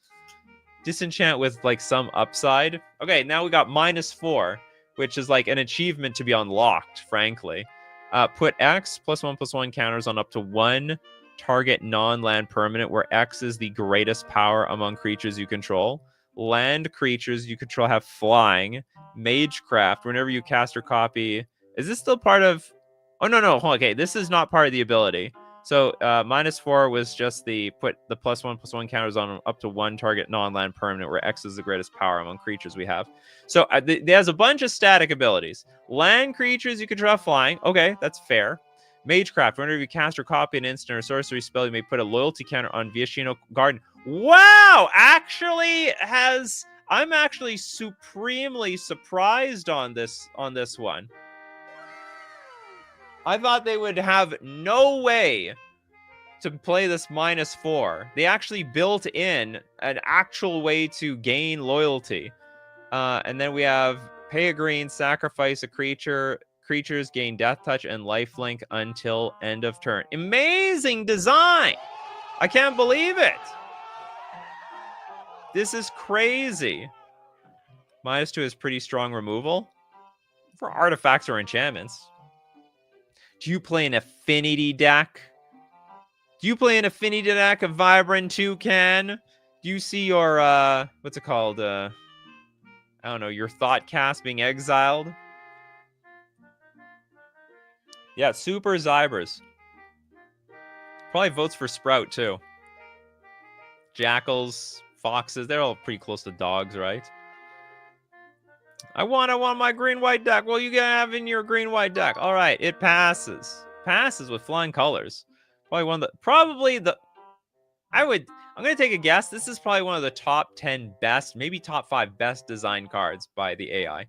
Disenchant with like some upside. Okay, now we got -4, which is like an achievement to be unlocked, frankly. Put X +1/+1 counters on up to one target non-land permanent where X is the greatest power among creatures you control. Land creatures you control have flying. Magecraft, whenever you cast or copy. Is this still part of... Oh, no. Hold on. Okay, this is not part of the ability. So -4 was just the put the +1/+1 counters on up to one target non-land permanent where X is the greatest power among creatures we have. So there's a bunch of static abilities. Land creatures you control have flying. Okay, that's fair. Magecraft, whenever you cast or copy an instant or sorcery spell, you may put a loyalty counter on Viashino Garden. Wow! I'm actually supremely surprised on this one. I thought they would have no way to play this -4. They actually built in an actual way to gain loyalty. And then we have pay a green, sacrifice a creature. Creatures gain death touch and lifelink until end of turn. Amazing design! I can't believe it! This is crazy. -2 is pretty strong removal for artifacts or enchantments. Do you play an affinity deck? Do you play an affinity deck of Vibrant Toucan? Do you see your, what's it called? I don't know, your Thought Cast being exiled? Yeah, Super Zybers. Probably votes for Sprout, too. Jackals, foxes, they're all pretty close to dogs, right? I want my green-white deck. Well, you gotta have in your green-white deck. All right, it passes. Passes with flying colors. I'm gonna take a guess. This is probably one of the top 10 best, maybe top 5 best designed cards by the AI.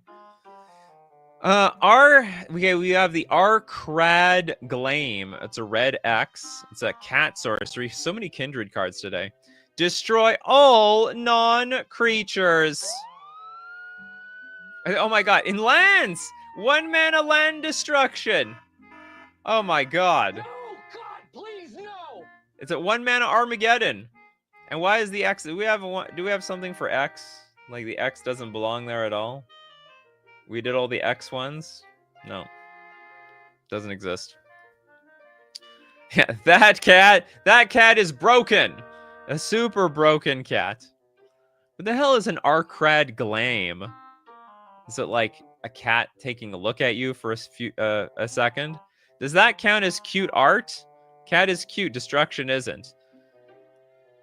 We have the Arcrad Glame. It's a red X. It's a cat sorcery. So many kindred cards today. Destroy all non-creatures. Oh my god, in lands! 1 mana land destruction. Oh my god. No, God, please, no! It's a 1 mana Armageddon. And why is the X... Do we have something for X? Like the X doesn't belong there at all? We did all the X ones? No. Doesn't exist. Yeah, that cat is broken. A super broken cat. What the hell is an Arcrad Glame? Is it like a cat taking a look at you for a second? Does that count as cute art? Cat is cute, destruction isn't.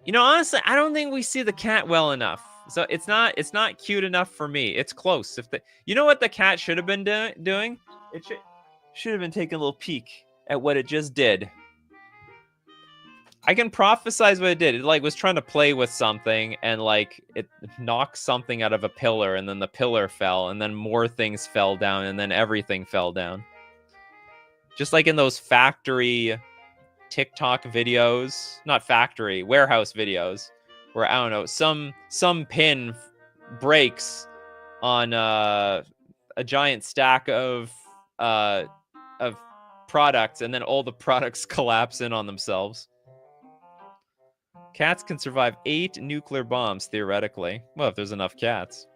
You know, honestly, I don't think we see the cat well enough. So it's not cute enough for me. It's close. You know what the cat should have been doing? It should have been taking a little peek at what it just did. I can prophesize what it did. It was trying to play with something and it knocked something out of a pillar and then the pillar fell and then more things fell down and then everything fell down. Just like in those factory TikTok videos, not factory, warehouse videos where, I don't know, some pin breaks on a giant stack of products and then all the products collapse in on themselves. Cats can survive 8 nuclear bombs, theoretically. Well, if there's enough cats.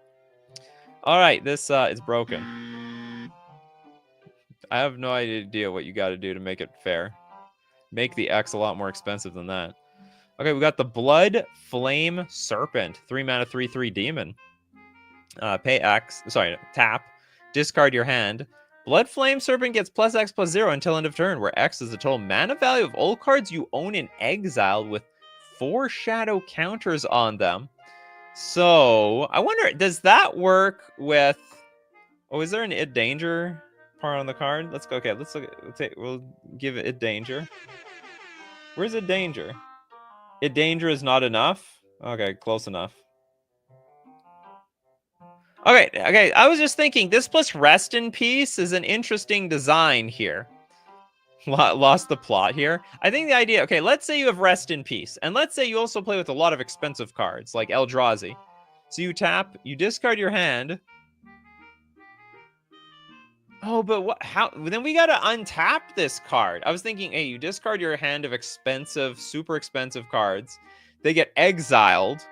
All right, this is broken. I have no idea what you got to do to make it fair. Make the X a lot more expensive than that. Okay, we got the Blood Flame Serpent. 3 mana, 3/3 demon. Pay X. Sorry, tap. Discard your hand. Blood Flame Serpent gets +X/+0 until end of turn, where X is the total mana value of all cards you own in exile with 4 shadow counters on them. So, I wonder, does that work with... Oh, is there an Id Danger part on the card? Let's go. Okay, let's look at... We'll give it Id Danger. Where's Id Danger? Id Danger is not enough? Okay, close enough. Okay, I was just thinking, this plus Rest in Peace is an interesting design here. Lost the plot here. I think the idea... Okay, let's say you have Rest in Peace. And let's say you also play with a lot of expensive cards, like Eldrazi. So you tap, you discard your hand. Oh, but what? How? Then we gotta untap this card. I was thinking, hey, you discard your hand of expensive, super expensive cards. They get exiled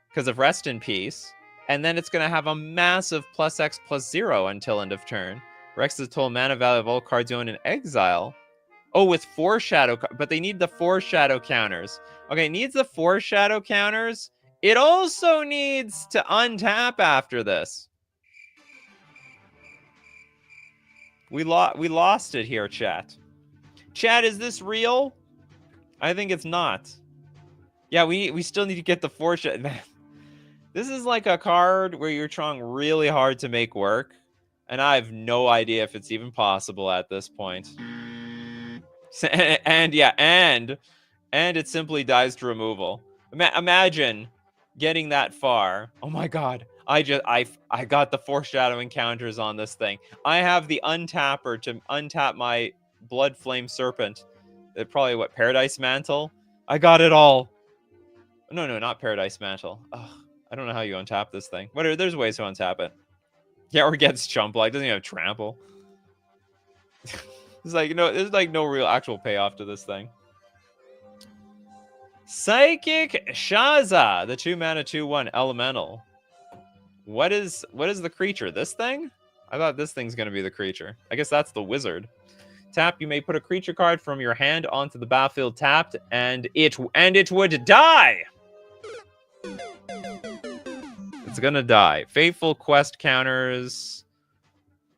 because of Rest in Peace. And then it's gonna have a massive +X/+0 until end of turn. Rex the total mana value of all cards you own in exile. Oh, with 4 shadow, but they need the 4 shadow counters. Okay, it needs the 4 shadow counters. It also needs to untap after this. We lost it here, chat. Chat, is this real? I think it's not. Yeah, we still need to get the 4 shadow. Man, this is like a card where you're trying really hard to make work, and I have no idea if it's even possible at this point. And yeah, and it simply dies to removal. Imagine getting that far. Oh my god. I got the foreshadowing counters on this thing. I have the untapper to untap my Blood Flame Serpent. Probably what, Paradise Mantle? I got it all. No, not Paradise Mantle. Ugh, I don't know how you untap this thing. There's ways to untap it. Yeah, or gets Chump Block. Doesn't even have Trample. There's like no real actual payoff to this thing. Psychic Shaza, the 2 mana 2/1 elemental. What is the creature? This thing? I thought this thing's gonna be the creature. I guess that's the wizard. Tap, you may put a creature card from your hand onto the battlefield tapped, and it would die. It's gonna die. Fateful quest counters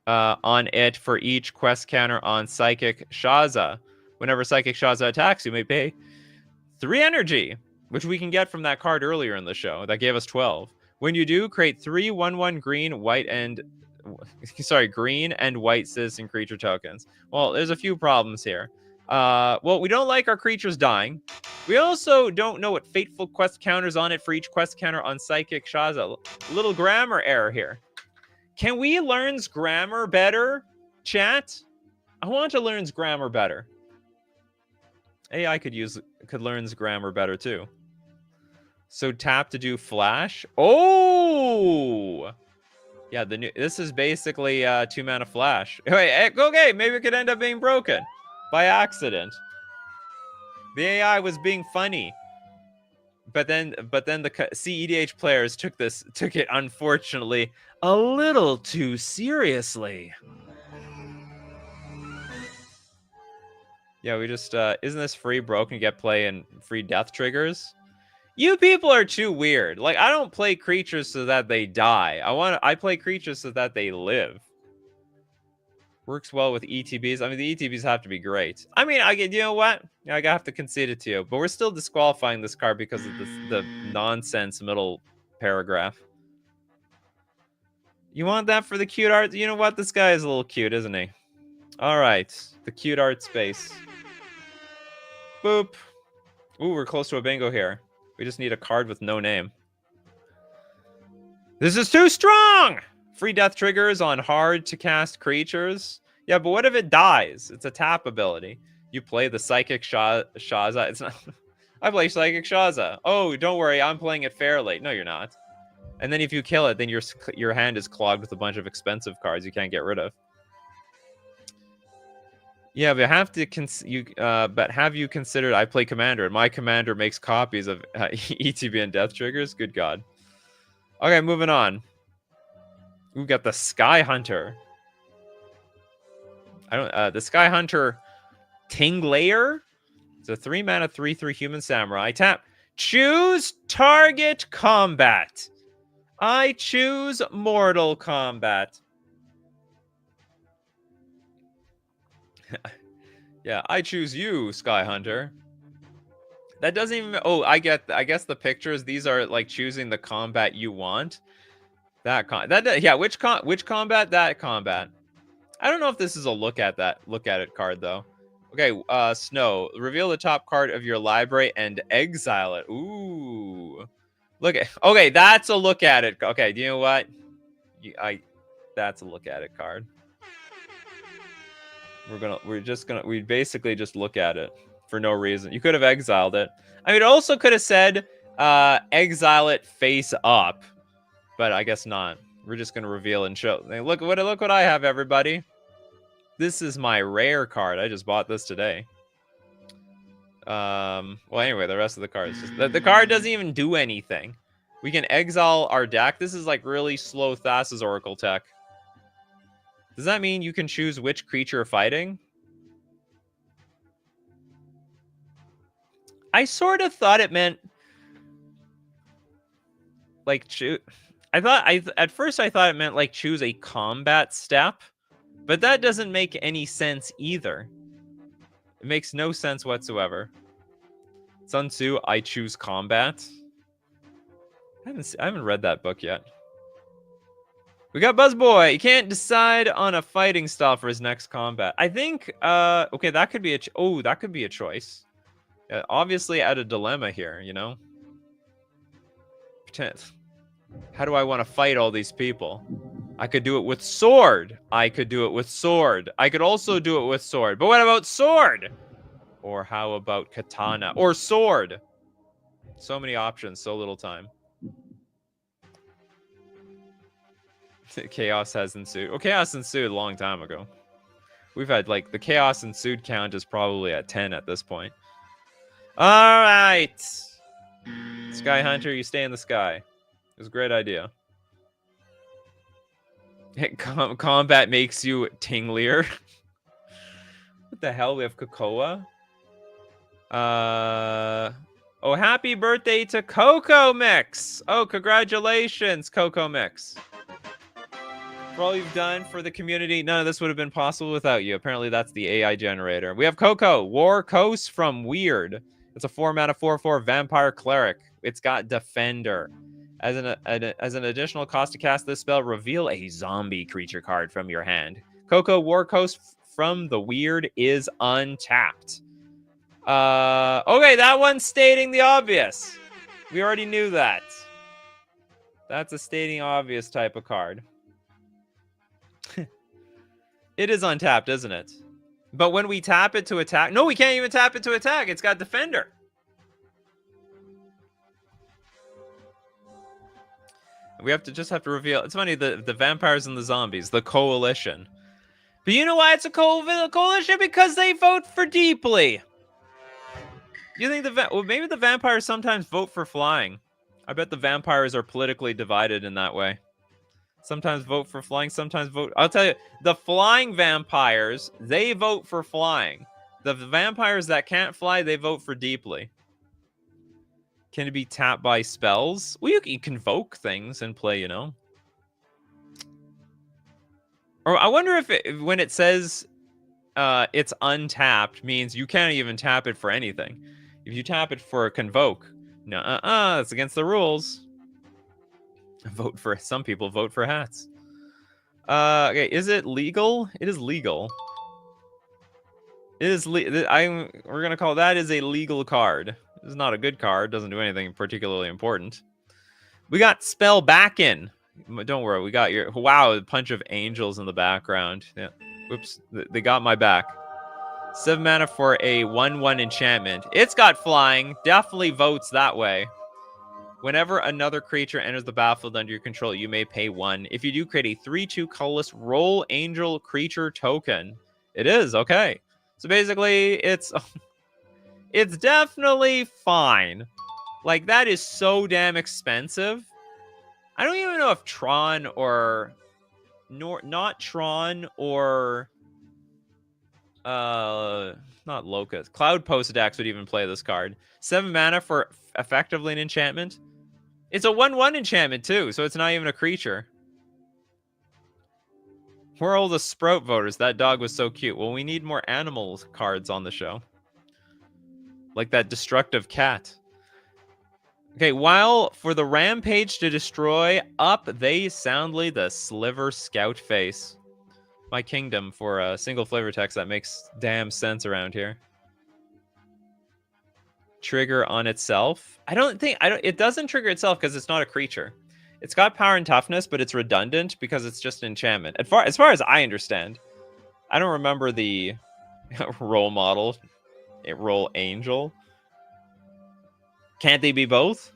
on it for each quest counter on Psychic Shaza. Whenever Psychic Shaza attacks, you may pay 3 energy, which we can get from that card earlier in the show. That gave us 12. When you do, create 3 1/1 green, white, and green and white citizen creature tokens. Well, there's a few problems here. Well, we don't like our creatures dying. We also don't know what fateful quest counters on it for each quest counter on Psychic Shaza. Little grammar error here. Can we learn's grammar better, chat? I want to learn's grammar better. AI could learn's grammar better too. So tap to do flash. Oh, yeah. This is basically 2 mana flash. Wait, okay, maybe it could end up being broken by accident. The AI was being funny, but then the CEDH players took it unfortunately a little too seriously. Yeah, we just isn't this free broken? You get play and free death triggers. You people are too weird. Like, I don't play creatures so that they die. I play creatures so that they live. Works well with ETBs. I mean, the ETBs have to be great. I mean, you know what? I have to concede it to you. But we're still disqualifying this card because of the nonsense middle paragraph. You want that for the cute art? You know what? This guy is a little cute, isn't he? All right. The cute art space. Boop. Ooh, we're close to a bingo here. We just need a card with no name. This is too strong! Free death triggers on hard to cast creatures. Yeah, but what if it dies? It's a tap ability. You play the Psychic Shaza. It's not. I play Psychic Shaza. Oh, don't worry, I'm playing it fairly. No, you're not. And then if you kill it, then your hand is clogged with a bunch of expensive cards you can't get rid of. Yeah, but have you considered I play Commander, and my Commander makes copies of ETB and death triggers? Good God. Okay, moving on. We've got the Sky Hunter. The Sky Hunter Tinglayer. It's a 3 mana 3/3 human samurai. Tap. Choose target combat. I choose Mortal Kombat. Yeah, I choose you, Sky Hunter. That doesn't even. Oh, I guess the pictures. These are like choosing the combat you want. Yeah. Which combat? That combat. I don't know if this is a look at it card though. Okay. Snow. Reveal the top card of your library and exile it. Ooh. Okay, that's a look at it. Okay. Do you know what? That's a look at it card. We basically just look at it for no reason. You could have exiled it. I mean, it also could have said exile it face up, but I guess not. We're just gonna reveal and show. Look what I have, everybody. This is my rare card. I just bought this today. Well, anyway, the rest of the cards the card doesn't even do anything. We can exile our deck. This is like really slow Thassa's Oracle tech. Does that mean you can choose which creature you're fighting? I sort of thought it meant like at first I thought it meant like choose a combat step, but that doesn't make any sense either. It makes no sense whatsoever. Sun Tzu, I choose combat. I haven't read that book yet. We got Buzzboy. He can't decide on a fighting style for his next combat. I think, okay, that could be that could be a choice. Obviously at a dilemma here, you know? How do I want to fight all these people? I could do it with sword. I could do it with sword. I could also do it with sword. But what about sword? Or how about katana? Or sword? So many options, so little time. Chaos has ensued. Well, chaos ensued a long time ago. We've had, like, the chaos ensued count is probably at 10 at this point. All right. Sky Hunter, you stay in the sky. It was a great idea. Combat makes you tinglier. What the hell? We have Cocoa. Oh, happy birthday to Coco Mix. Oh, congratulations, Coco Mix. For all you've done for the community, none of this would have been possible without you. Apparently, that's the AI generator. We have Coco, War Coast from Weird. It's a 4-mana 4/4 vampire cleric. It's got Defender. As an additional cost to cast this spell, reveal a zombie creature card from your hand. Coco, War Coast from the Weird is untapped. Okay, that one's stating the obvious. We already knew that. That's a stating obvious type of card. It is untapped, isn't it? But when we tap it to attack... No, we can't even tap it to attack. It's got Defender. We just have to reveal... It's funny, the vampires and the zombies, the coalition. But you know why it's a coalition? Because they vote for deeply. You think well, maybe the vampires sometimes vote for flying. I bet the vampires are politically divided in that way. Sometimes vote for flying, sometimes vote... I'll tell you, the flying vampires, they vote for flying. The vampires that can't fly, they vote for deeply. Can it be tapped by spells? Well, you can convoke things and play, you know. Or I wonder if when it says it's untapped, means you can't even tap it for anything. If you tap it for a convoke, no, that's against the rules. Some people vote for hats. Okay, is it legal? It is legal. It is we're gonna call that is a legal card. This is not a good card. Doesn't do anything particularly important. We got spell back in. Don't worry, we got your wow, a bunch of angels in the background. Yeah. Whoops, they got my back. 7 mana for a 1/1 enchantment. It's got flying. Definitely votes that way. Whenever another creature enters the battlefield under your control, you may pay 1. If you do, create a 3/2 colorless roll angel creature token. It is, okay. So basically, it's definitely fine. Like, that is so damn expensive. I don't even know if Tron or... not Tron or... not Locust. Cloud Post decks would even play this card. 7 mana for effectively an enchantment. It's a 1/1 enchantment, too, so it's not even a creature. We're all the Sprout voters. That dog was so cute. Well, we need more animal cards on the show. Like that destructive cat. Okay, while for the rampage to destroy, up they soundly the sliver scout face. My kingdom for a single flavor text that makes damn sense around here. Trigger on itself. It doesn't trigger itself because it's not a creature. It's got power and toughness, but it's redundant because it's just an enchantment. As far as I understand, I don't remember the role model, role angel. Can't they be both?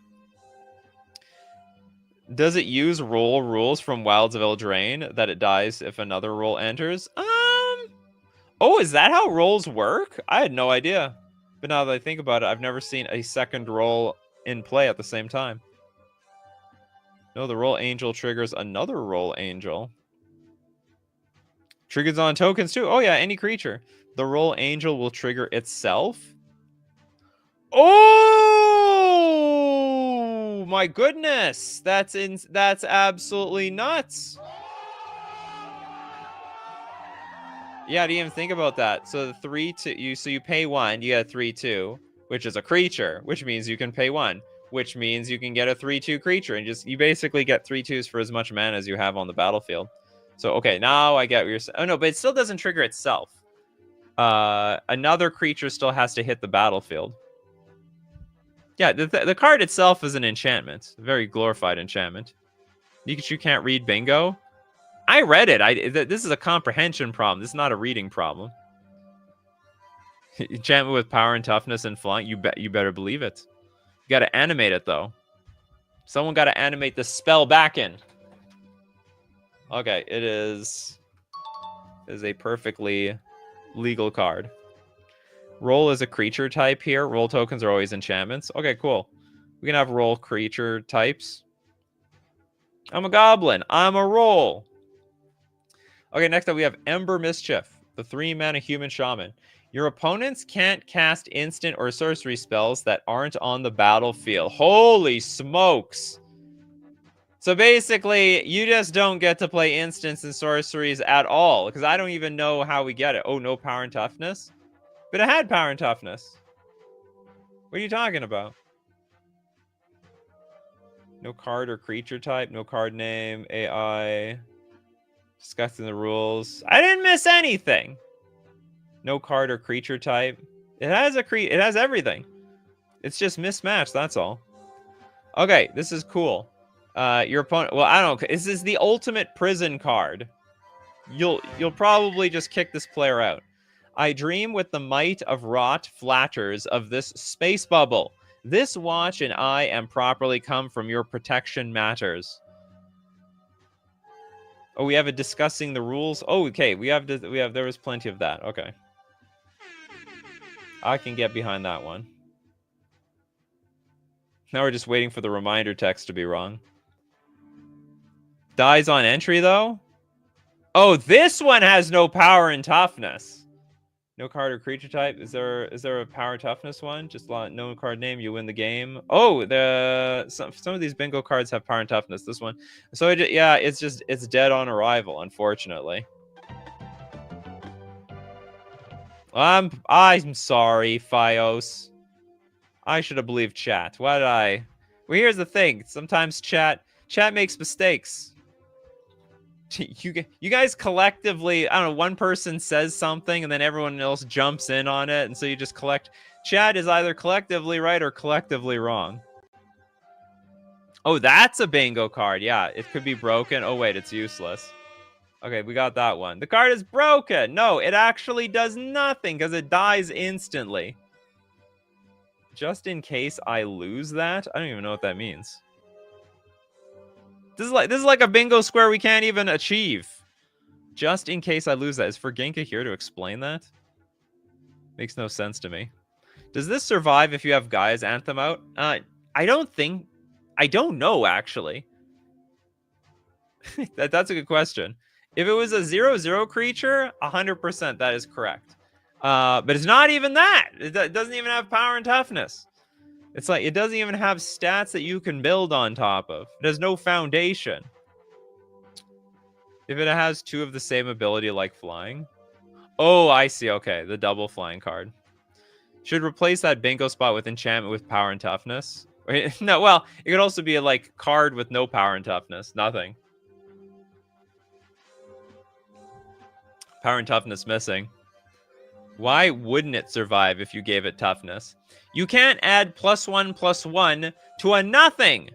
Does it use role rules from Wilds of Eldraine that it dies if another role enters? Oh, is that how roles work? I had no idea. But now that I think about it, I've never seen a second role in play at the same time. No, the role angel triggers another role angel. Triggers on tokens too. Oh yeah, any creature. The roll angel will trigger itself. Oh my goodness. That's absolutely nuts. Yeah, I didn't even think about that. So the 3/2, so you pay 1, you get a 3/2, which is a creature, which means you can pay 1, which means you can get a 3/2 creature, and you basically get 3/2s for as much mana as you have on the battlefield. So okay, now I get what you're saying. Oh no, but it still doesn't trigger itself. Another creature still has to hit the battlefield. Yeah, the card itself is an enchantment, a very glorified enchantment. Nikachu can't read bingo. I read it. This is a comprehension problem. This is not a reading problem. Enchantment with power and toughness and flying. You better believe it. You got to animate it though. Someone got to animate the spell back in. Okay, it is a perfectly legal card. Roll is a creature type here. Roll tokens are always enchantments. Okay, cool. We can have roll creature types. I'm a goblin. I'm a roll. Okay, next up we have Ember Mischief, the 3-mana human shaman. Your opponents can't cast instant or sorcery spells that aren't on the battlefield. Holy smokes. So basically, you just don't get to play instants and sorceries at all, because I don't even know how we get it. Oh, no power and toughness? But it had power and toughness. What are you talking about? No card or creature type, no card name, AI... Discussing the rules. I didn't miss anything. No card or creature type. It has it has everything. It's just mismatched, that's all. Okay, this is cool. Your opponent, well, I don't know. This is the ultimate prison card. You'll probably just kick this player out. I dream with the might of rot flatters of this space bubble. This watch and I am properly come from your protection matters. Oh, we have a discussing the rules. Oh, okay. There was plenty of that. Okay. I can get behind that one. Now we're just waiting for the reminder text to be wrong. Dies on entry, though? Oh, this one has no power and toughness. No card or creature type. Is there a power toughness one? Just no card name, you win the game. Oh, some of these bingo cards have power and toughness. This one, so yeah, it's dead on arrival, unfortunately. I'm sorry, Fios. I should have believed chat. Why did I? Well, here's the thing. Sometimes chat makes mistakes. You guys collectively, I don't know, one person says something and then everyone else jumps in on it, and so you just collect. Chat is either collectively right or collectively wrong. Oh, that's a bingo card. Yeah, it could be broken. Oh wait, it's useless. Okay, we got that one. The card is broken. No, it actually does nothing because it dies instantly. Just in case I lose that, I don't even know what that means. This is like a bingo square we can't even achieve. Just in case I lose that. Is Forginka here to explain that? Makes no sense to me. Does this survive if you have Gaia's Anthem out? I don't know, actually. That's a good question. If it was a 0/0 creature, 100% that is correct. But it's not even that. It doesn't even have power and toughness. It's like, it doesn't even have stats that you can build on top of. It has no foundation. If it has 2 of the same ability like flying. Oh, I see. Okay, the double flying card. Should replace that bingo spot with enchantment with power and toughness. No, well, it could also be a like card with no power and toughness. Nothing. Power and toughness missing. Why wouldn't it survive if you gave it toughness? You can't add +1/+1 to a nothing.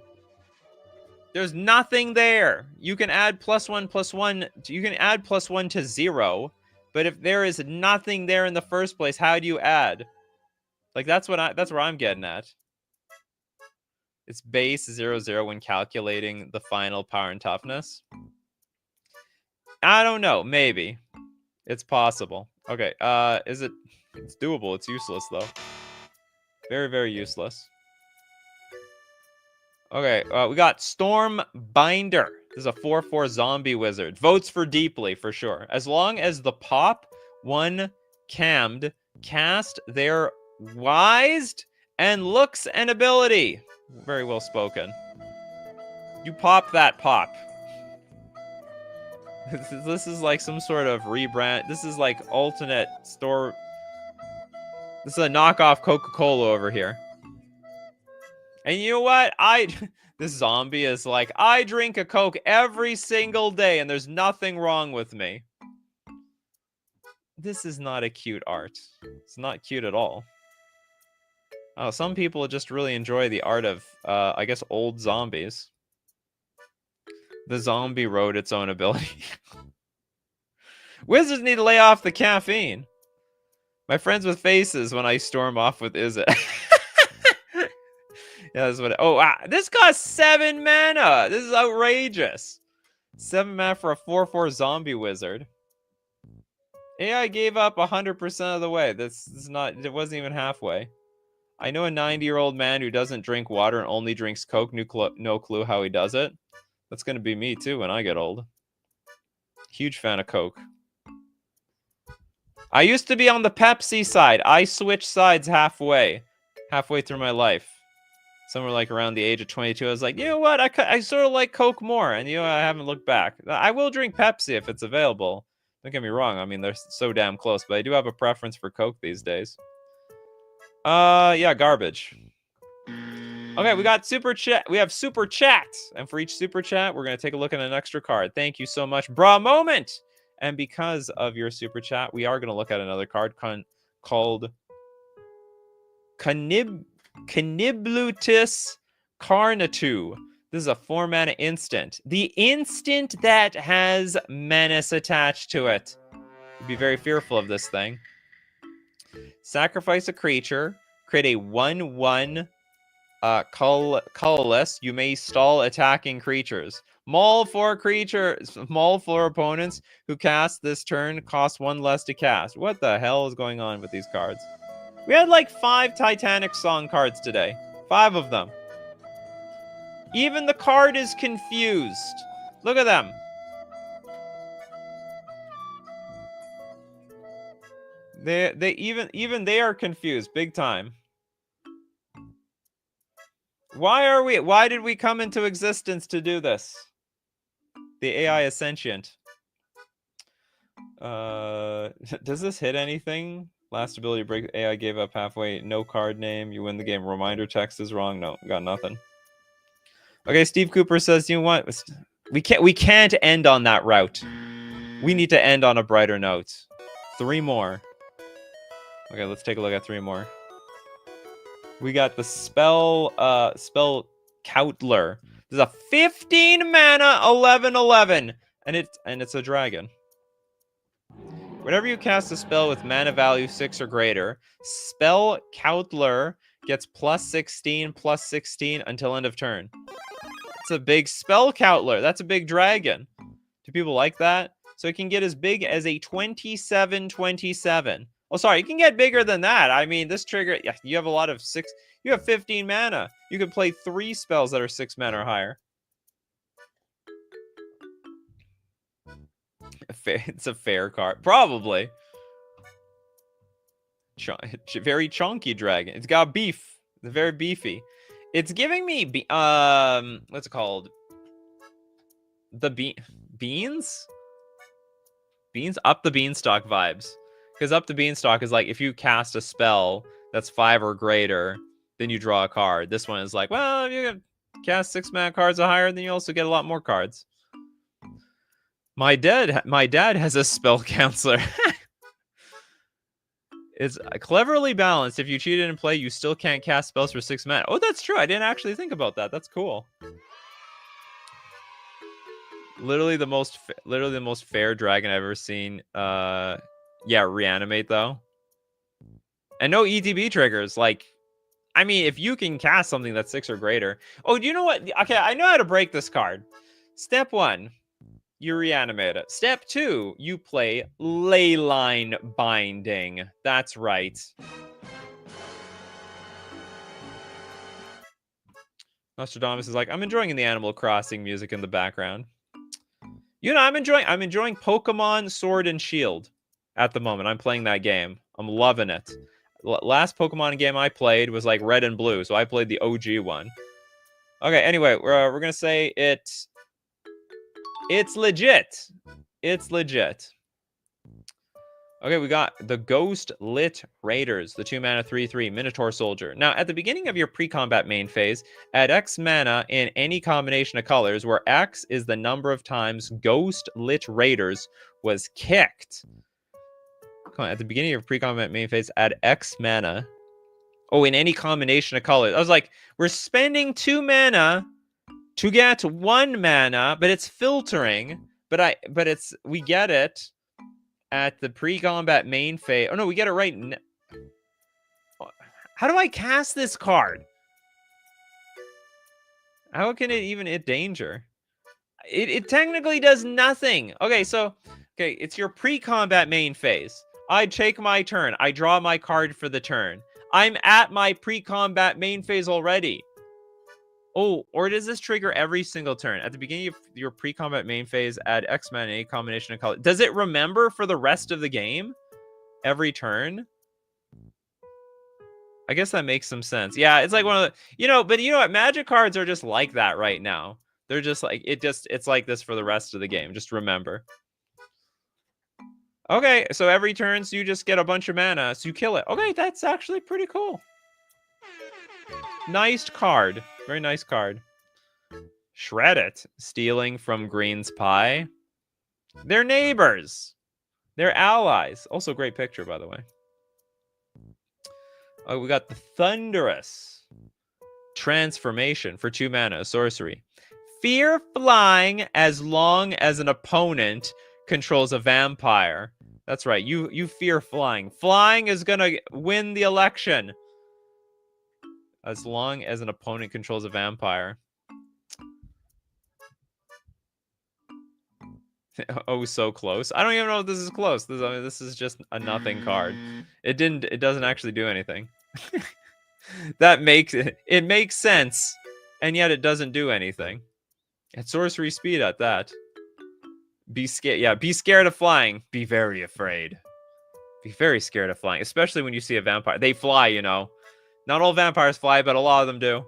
There's nothing there. You can add +1/+1. You can add +1 to 0, but if there is nothing there in the first place, how do you add? Like that's where I'm getting at. It's base 0/0 when calculating the final power and toughness. I don't know. Maybe it's possible. Okay. Is it? It's doable. It's useless though. Very, very useless. Okay, we got Storm Binder. This is a 4/4 zombie wizard. Votes for deeply, for sure. As long as the pop one cammed cast their wised and looks and ability. Very well spoken. You pop that pop. This is like some sort of rebrand. This is like alternate store. This is a knockoff Coca-Cola over here. And you know what? This zombie is like, I drink a Coke every single day and there's nothing wrong with me. This is not a cute art. It's not cute at all. Oh, some people just really enjoy the art of, I guess, old zombies. The zombie wrote its own ability. Wizards need to lay off the caffeine. My friends with faces when I storm off with Is It. Yeah, that's what. Oh, wow. This costs 7 mana. This is outrageous. 7 mana for a 4/4 zombie wizard. AI gave up 100% of the way. This is not. It wasn't even halfway. I know a 90-year-old man who doesn't drink water and only drinks Coke. No clue how he does it. That's gonna be me too when I get old. Huge fan of Coke. I used to be on the Pepsi side. I switched sides halfway through my life. Somewhere like around the age of 22, I was like, you know what? I sort of like Coke more, and I haven't looked back. I will drink Pepsi if it's available. Don't get me wrong. I mean, they're so damn close, but I do have a preference for Coke these days. Yeah, garbage. Okay, we got super chat. We have super chats, and for each super chat, we're gonna take a look at an extra card. Thank you so much, bra moment. And because of your super chat, we are gonna look at another card called Caniblutus Carnatu. This is a 4-mana instant. The instant that has menace attached to it. You'd be very fearful of this thing. Sacrifice a creature. Create a 1/1 colorless. You may stall attacking creatures. Maul for opponents who cast this turn cost 1 less to cast. What the hell is going on with these cards? We had like 5 Titanic song cards today. 5 of them. Even the card is confused. Look at them. Even they are confused big time. Why did we come into existence to do this? The AI is sentient. Does this hit anything? Last ability break. AI gave up halfway. No card name. You win the game. Reminder text is wrong. No, got nothing. Okay, Steve Cooper says, you know what? We can't end on that route. We need to end on a brighter note. 3 more. Okay, let's take a look at 3 more. We got the spell Coutler. This is a 15 mana 11/11, and it's a dragon. Whenever you cast a spell with mana value 6 or greater, spell Coutler gets +16/+16 until end of turn. It's a big spell Coutler. That's a big dragon. Do people like that? So it can get as big as a 27/27. Oh, sorry, it can get bigger than that. I mean, this trigger, yeah, you have a lot of 6. You have 15 mana. You can play 3 spells that are 6 mana or higher. It's a fair card. Probably. Very chunky dragon. It's got beef. It's very beefy. It's giving me, what's it called? The beans? Beans? Up the Beanstalk vibes. Because Up the Beanstalk is like, if you cast a spell that's 5 or greater, then you draw a card. This one is like, well, if you cast 6 mana cards or higher, then you also get a lot more cards. My dad has a spell counselor. It's cleverly balanced. If you cheated in play, you still can't cast spells for 6 mana. Oh, that's true. I didn't actually think about that. That's cool. Literally the most fair dragon I've ever seen. Yeah, reanimate though. And no ETB triggers. Like, I mean, if you can cast something that's 6 or greater. Oh, do you know what? Okay, I know how to break this card. Step 1, you reanimate it. Step 2, you play Leyline Binding. That's right. Nostradamus is like, I'm enjoying the Animal Crossing music in the background. You know, I'm enjoying Pokemon Sword and Shield at the moment. I'm playing that game. I'm loving it. Last Pokemon game I played was like Red and Blue, so I played the OG one. Okay, anyway, we're gonna say it's legit. It's legit. Okay, we got the Ghost Lit Raiders, the 2-mana 3/3 Minotaur Soldier. Now, at the beginning of your pre-combat main phase, add X mana in any combination of colors, where X is the number of times Ghost Lit Raiders was kicked. Come on, at the beginning of your pre-combat main phase, add X mana. Oh, in any combination of colors. I was like, we're spending 2 mana to get 1 mana, but it's filtering. But we get it at the pre-combat main phase. Oh no, we get it right now. How do I cast this card? How can it even hit danger? It technically does nothing. Okay, so it's your pre-combat main phase. I take my turn. I draw my card for the turn. I'm at my pre-combat main phase already. Oh, or does this trigger every single turn? At the beginning of your pre-combat main phase, add X mana in a combination of color. Does it remember for the rest of the game? Every turn? I guess that makes some sense. Yeah, it's like one of the, but you know what? Magic cards are just like that right now. They're just like, it's like this for the rest of the game. Just remember. Okay, so every turn, so you just get a bunch of mana, so you kill it. Okay, that's actually pretty cool. Nice card. Very nice card. Shred it. Stealing from Green's Pie. They're neighbors. They're allies. Also, great picture, by the way. Oh, we got the Thunderous Transformation for 2 mana, sorcery. Fear flying as long as an opponent controls a vampire. That's right. You fear flying. Flying is gonna win the election. As long as an opponent controls a vampire. Oh, so close. I don't even know if this is close. This is just a nothing card. It doesn't actually do anything. That makes it makes sense, and yet it doesn't do anything. It's sorcery speed at that. Be scared. Yeah, be scared of flying. Be very afraid. Be very scared of flying, especially when you see a vampire. They fly, you know. Not all vampires fly, but a lot of them do.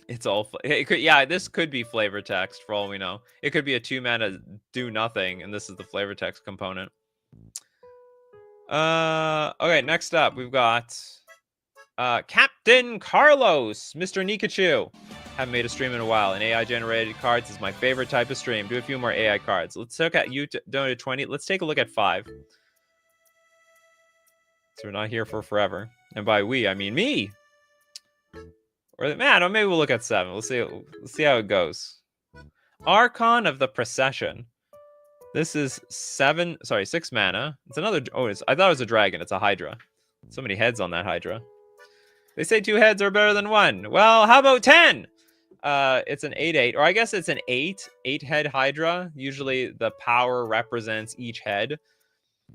It's all. This could be flavor text for all we know. It could be a 2 mana do nothing, and this is the flavor text component. Okay, next up we've got Captain Carlos, Mr. Nikachu. Haven't made a stream in a while, and AI generated cards is my favorite type of stream. Do a few more AI cards. Let's look at you donated 20. Let's take a look at 5. So we're not here for forever, and by we I mean me. Or maybe we'll look at 7. Let's see how it goes. Archon of the Procession. This is 6 mana. It's another. Oh, I thought it was a dragon. It's a Hydra. So many heads on that Hydra. They say 2 heads are better than 1. Well, how about 10? It's an 8/8, or I guess it's an 8-head Hydra. Usually the power represents each head.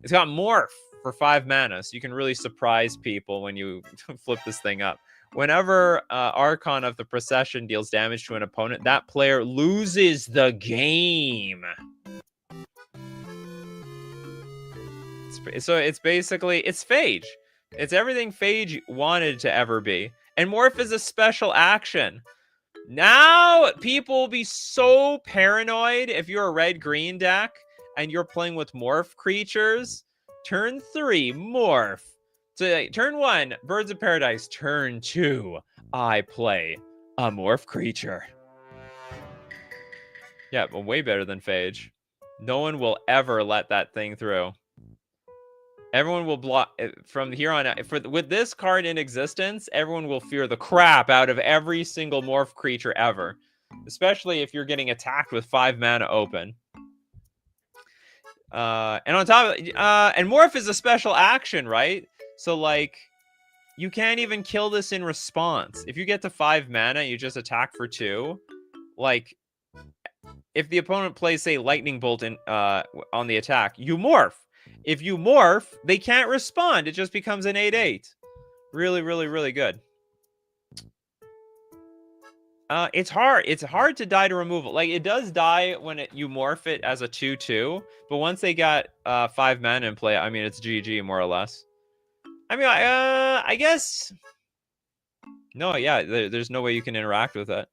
It's got Morph for 5 mana, so you can really surprise people when you flip this thing up. Whenever Archon of the Procession deals damage to an opponent, that player loses the game. So it's basically, it's Phage. It's everything Phage wanted to ever be. And Morph is a special action. Now people will be so paranoid if you're a red-green deck and you're playing with Morph creatures. Turn 3, Morph. So turn 1, Birds of Paradise. Turn 2, I play a Morph creature. Yeah, but way better than Phage. No one will ever let that thing through. Everyone will block from here on out. With this card in existence, everyone will fear the crap out of every single Morph creature ever. Especially if you're getting attacked with 5 mana open. And on top of it, and Morph is a special action, right? So, like, you can't even kill this in response. If you get to 5 mana, you just attack for 2. Like, if the opponent plays, say, Lightning Bolt on the attack, you Morph. If you Morph, they can't respond. It just becomes an 8/8. Really, really, really good. It's hard. It's hard to die to removal. Like, it does die when you morph it as a 2/2, but once they got 5 mana in play, I mean, it's GG more or less. I mean, I guess. No, yeah, there's no way you can interact with it.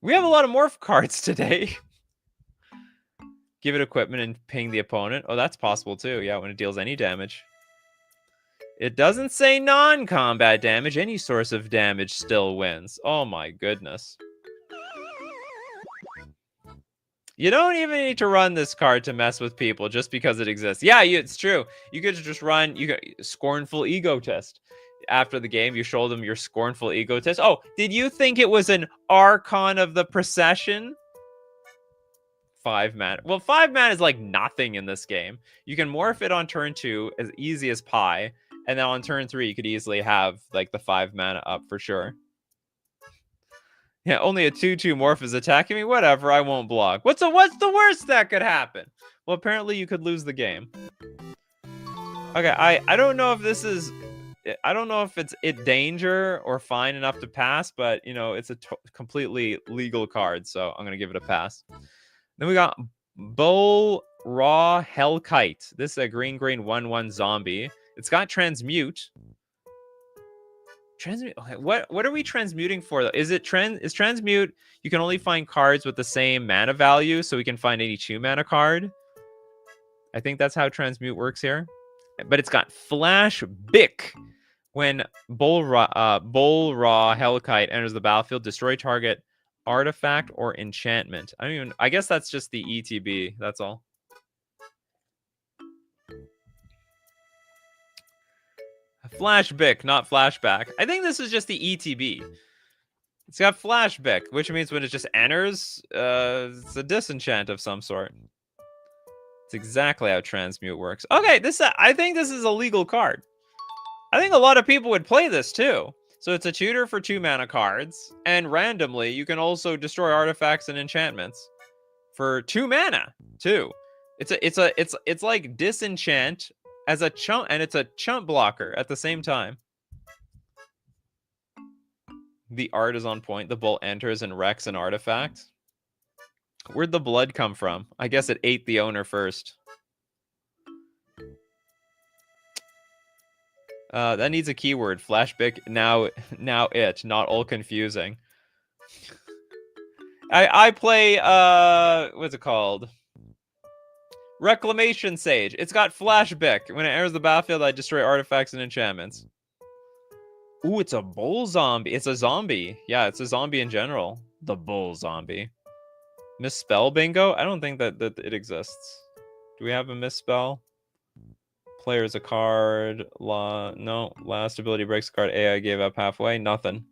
We have a lot of morph cards today. Give it equipment and ping the opponent. Oh, that's possible too. Yeah, when it deals any damage. It doesn't say non-combat damage. Any source of damage still wins. Oh my goodness. You don't even need to run this card to mess with people just because it exists. Yeah, it's true. You could just run Scornful Egotist. After the game, you show them your Scornful Egotist. Oh, did you think it was an Archon of the Procession? 5 mana. Well, 5 mana is like nothing in this game. You can morph it on turn 2 as easy as pie. And then on turn 3, you could easily have like the 5 mana up for sure. Yeah, only a 2/2 morph is attacking me. Whatever, I won't block. What's the worst that could happen? Well, apparently you could lose the game. Okay, I don't know if this is... I don't know if it's danger or fine enough to pass, but, you know, it's a completely legal card, so I'm going to give it a pass. Then we got Bull Raw Hellkite. This is a green 1/1 zombie. It's got transmute. Transmute. Okay, what are we transmuting for though? Is transmute? You can only find cards with the same mana value, so we can find any 2 mana card. I think that's how transmute works here. But it's got Flash Bick. When Bull Raw Hellkite enters the battlefield, destroy target artifact or enchantment. I guess that's just the ETB. That's all. Flashback, not flashback. I think this is just the ETB. It's got flashback, which means when it just enters, it's a disenchant of some sort. It's exactly how transmute works. Okay, I think this is a legal card. I think a lot of people would play this too. So it's a tutor for 2 mana cards, and randomly you can also destroy artifacts and enchantments for 2 mana too. It's like disenchant as a chump, and it's a chump blocker at the same time. The art is on point. The bull enters and wrecks an artifact. Where'd the blood come from? I guess it ate the owner first. That needs a keyword. Flashback. Now it. Not all confusing. I play what's it called? Reclamation Sage. It's got flashback. When it enters the battlefield, I destroy artifacts and enchantments. Ooh, it's a bull zombie. It's a zombie. Yeah, it's a zombie in general. The bull zombie. Misspell bingo? I don't think that it exists. Do we have a misspell? Player is a card. No. Last ability breaks a card. AI gave up halfway. Nothing.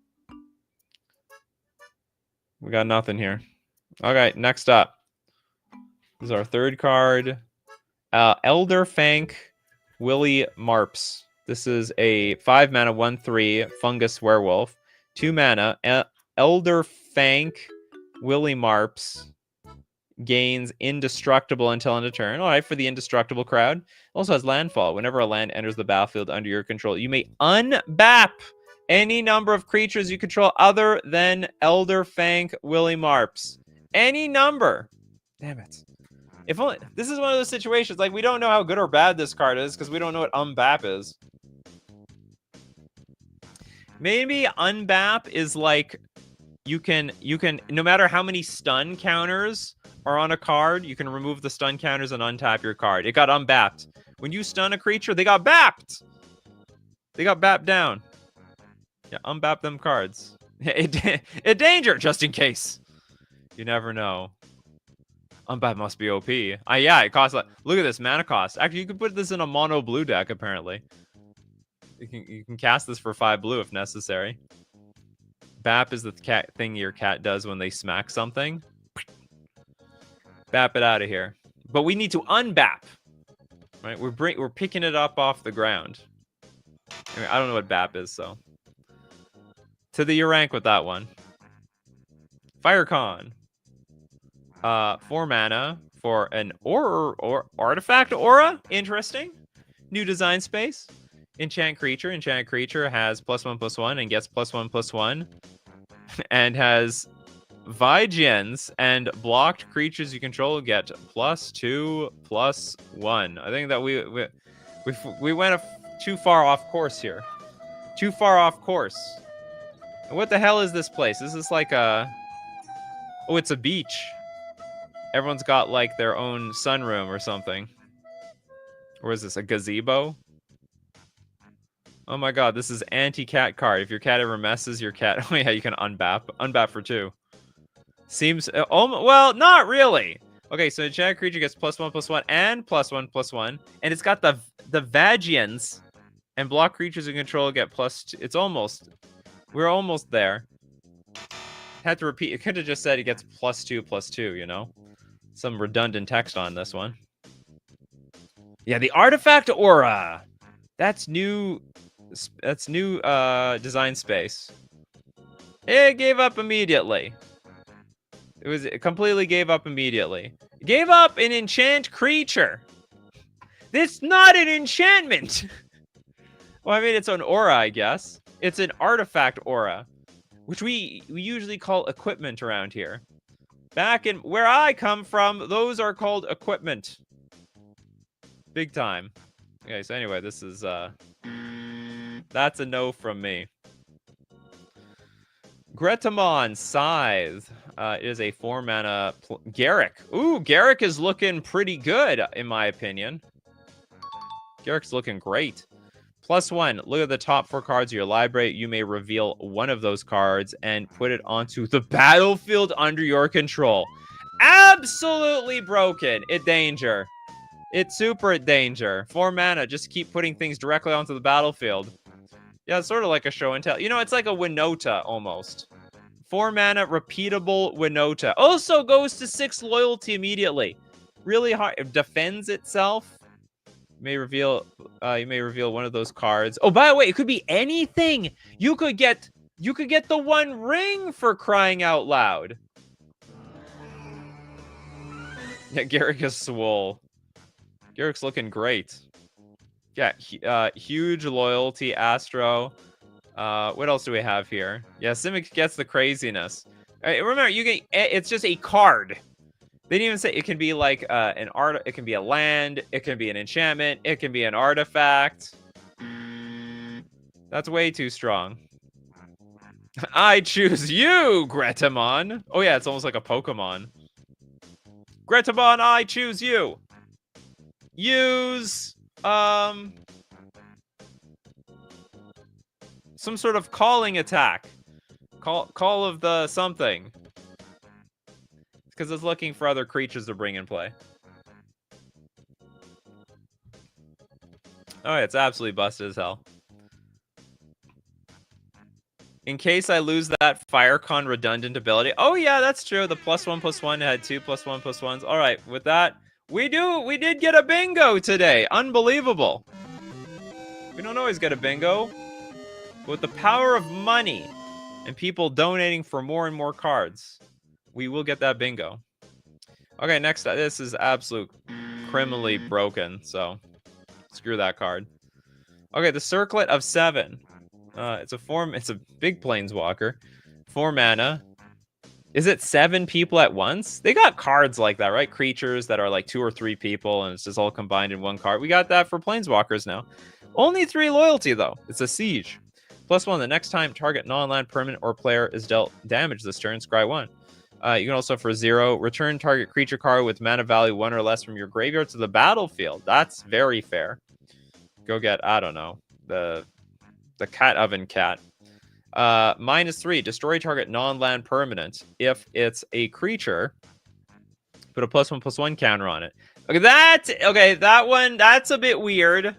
We got nothing here. Okay, next up. This is our third card. Elder Fank Willy Marps. This is a 5 mana 1/3 fungus werewolf. 2 mana. Elder Fank Willy Marps gains indestructible until end of turn. All right, for the indestructible crowd. Also has landfall. Whenever a land enters the battlefield under your control, you may unbap any number of creatures you control other than Elder Fank Willy Marps. Any number. Damn it. If only this is one of those situations, like, we don't know how good or bad this card is because we don't know what unbap is. Maybe unbap is like you can no matter how many stun counters are on a card, you can remove the stun counters and untap your card. It got unbapped. When you stun a creature, they got bapped. They got bapped down. Yeah, unbap them cards. It danger, just in case. You never know. Unbap must be OP. Yeah, it costs like, look at this mana cost. Actually, you could put this in a mono blue deck, apparently. You can cast this for 5 blue if necessary. Bap is the thing your cat does when they smack something. Bap it out of here. But we need to unbap. Right? We're picking it up off the ground. I mean, I don't know what bap is, so. To the rank with that one. Firecon. 4 mana for an artifact aura. Interesting. New design space. Enchant creature. Enchant creature has +1/+1 and gets +1/+1. and has Vigens, and blocked creatures you control get +2/+1. I think that we went too far off course here. Too far off course. And what the hell is this place? This is like a... Oh, it's a beach. Everyone's got like their own sunroom or something. Or is this a gazebo? Oh my god, this is anti-cat card. If your cat ever messes, your cat... Oh yeah, you can unbap. Unbap for 2. Seems... well, not really. Okay, so enchanted creature gets +1/+1 and +1/+1. And it's got the Vagians. And block creatures you control get +2. It's almost... We're almost there. Had to repeat. It could have just said it gets +2/+2, you know? Some redundant text on this one. Yeah, the artifact aura. That's new... That's new design space. It gave up immediately. It completely gave up immediately. It gave up an enchant creature. It's not an enchantment. Well, I mean, it's an aura, I guess. It's an artifact aura, which we usually call equipment around here. Back in where I come from, those are called equipment. Big time. Okay, so anyway, this is that's a no from me. Gretamon Scythe is a 4-mana Garrick. Ooh, Garrick is looking pretty good, in my opinion. Garrick's looking great. +1, look at the top 4 cards of your library. You may reveal one of those cards and put it onto the battlefield under your control. Absolutely broken. It's danger. It's super danger. 4 mana, just keep putting things directly onto the battlefield. Yeah, it's sort of like a show and tell. You know, it's like a Winota almost. 4 mana, repeatable Winota. Also goes to 6 loyalty immediately. Really hard. It defends itself. You may reveal one of those cards. Oh, by the way, it could be anything. You could get the One Ring, for crying out loud. Yeah, Garrick is swole. Garrick's looking great. Yeah, huge loyalty, Astro. What else do we have here? Yeah, Simic gets the craziness. Remember, it's just a card. They didn't even say it can be like an art. It can be a land. It can be an enchantment. It can be an artifact. That's way too strong. I choose you, Gretamon. Oh yeah, it's almost like a Pokemon. Gretamon, I choose you. Use some sort of calling attack. Call of the something. Because it's looking for other creatures to bring in play. Oh, it's absolutely busted as hell. In case I lose that Firecon redundant ability. Oh yeah, that's true. The +1/+1 had 2 +1/+1s. All right, with that, we did get a bingo today. Unbelievable. We don't always get a bingo. But with the power of money and people donating for more and more cards, we will get that bingo. Okay, next, this is absolute criminally broken, so screw that card. Okay, the Circlet of 7. It's a big planeswalker. 4 mana. Is it 7 people at once? They got cards like that, right? Creatures that are like 2 or 3 people, and it's just all combined in one card. We got that for planeswalkers now. Only 3 loyalty, though. It's a siege. +1, the next time target non-land permanent or player is dealt damage this turn, scry 1. You can also, for 0, return target creature card with mana value 1 or less from your graveyard to the battlefield. That's very fair. Go get, I don't know, the cat oven cat. -3, destroy target non-land permanent. If it's a creature, put a +1/+1 counter on it. Okay, that one, that's a bit weird.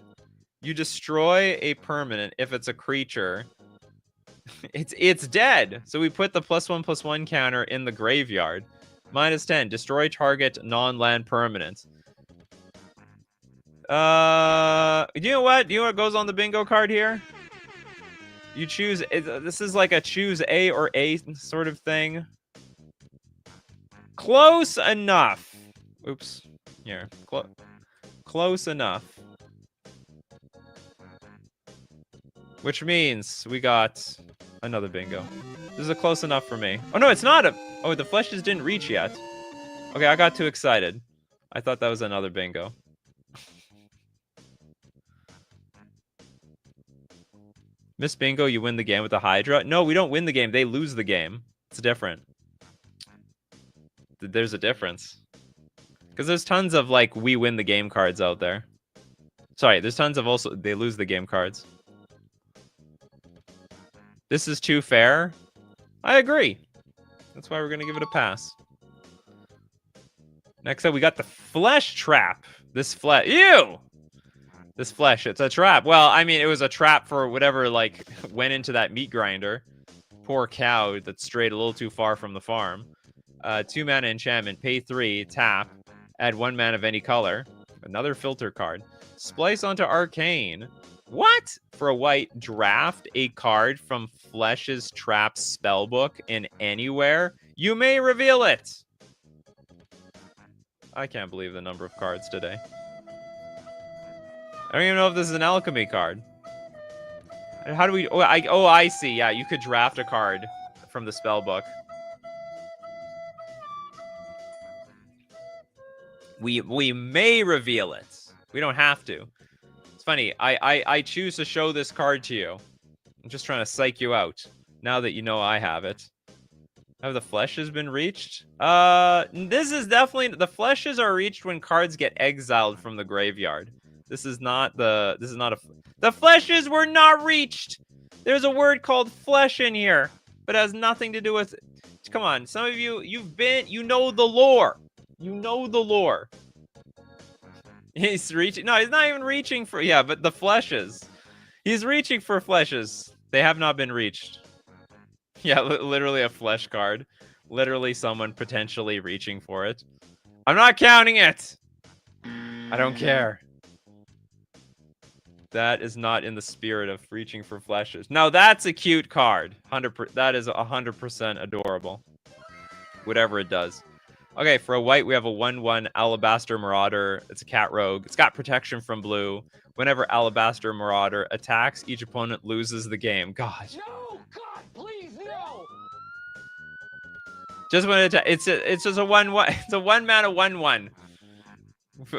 You destroy a permanent if it's a creature. It's dead. So we put the +1/+1 counter in the graveyard. -10, destroy target non-land permanent. You know what? You know what goes on the bingo card here? You choose. This is like a choose A or A sort of thing. Close enough. Oops. Here. Close enough. Which means we got Another bingo. This is a close enough for me. Oh, no, it's not a... Oh, the fleshes didn't reach yet. Okay, I got too excited. I thought that was another bingo. Miss Bingo, you win the game with the Hydra? No, we don't win the game. They lose the game. It's different. There's a difference. Because there's tons of, like, we win the game cards out there. Sorry, there's tons of also... They lose the game cards. This is too fair. I agree. That's why we're going to give it a pass. Next up, we got the Flesh Trap. This flesh... Ew! This flesh, it's a trap. Well, I mean, it was a trap for whatever, like, went into that meat grinder. Poor cow that strayed a little too far from the farm. 2 mana enchantment, pay 3, tap, add 1 mana of any color. Another filter card. Splice onto Arcane. What? For a white, draft a card from Flesh's Trap spellbook in anywhere. You may reveal it. I can't believe the number of cards today. I don't even know if this is an alchemy card. How do we... Oh, I see. Yeah, you could draft a card from the spellbook. We may reveal it. We don't have to. It's funny. I choose to show this card to you. I'm just trying to psych you out. Now that you know I have it. Have the fleshes been reached? This is definitely... The fleshes are reached when cards get exiled from the graveyard. This is not a... The fleshes were not reached! There's a word called flesh in here, but it has nothing to do with... Come on, some of you, you know the lore. You know the lore. He's reaching... No, he's not even reaching for... Yeah, but the fleshes. He's reaching for fleshes. They have not been reached. Yeah, literally a flesh card. Literally someone potentially reaching for it. I'm not counting it! I don't care. That is not in the spirit of reaching for fleshes. Now that's a cute card. That is 100% adorable. Whatever it does. Okay, for a white, we have a 1/1 Alabaster Marauder. It's a cat rogue. It's got protection from blue. Whenever Alabaster Marauder attacks, each opponent loses the game. God. No! God, please, no! Just when it's just a 1/1. It's a 1 mana 1/1.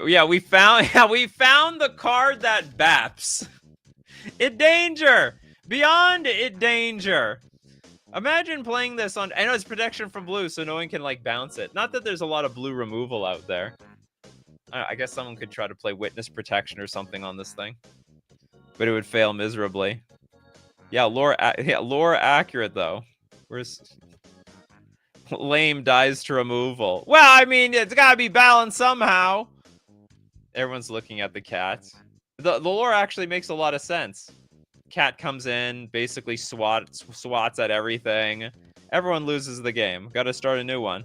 Yeah, we found the card that baps. It danger. Beyond it danger. Imagine playing this on... I know it's protection from blue, so no one can, like, bounce it. Not that there's a lot of blue removal out there. I guess someone could try to play Witness Protection or something on this thing. But it would fail miserably. Yeah, lore accurate, though. Where's... Lame dies to removal. Well, I mean, it's gotta be balanced somehow. Everyone's looking at the cat. The lore actually makes a lot of sense. Cat comes in, basically swats at everything. Everyone loses the game. Gotta start a new one.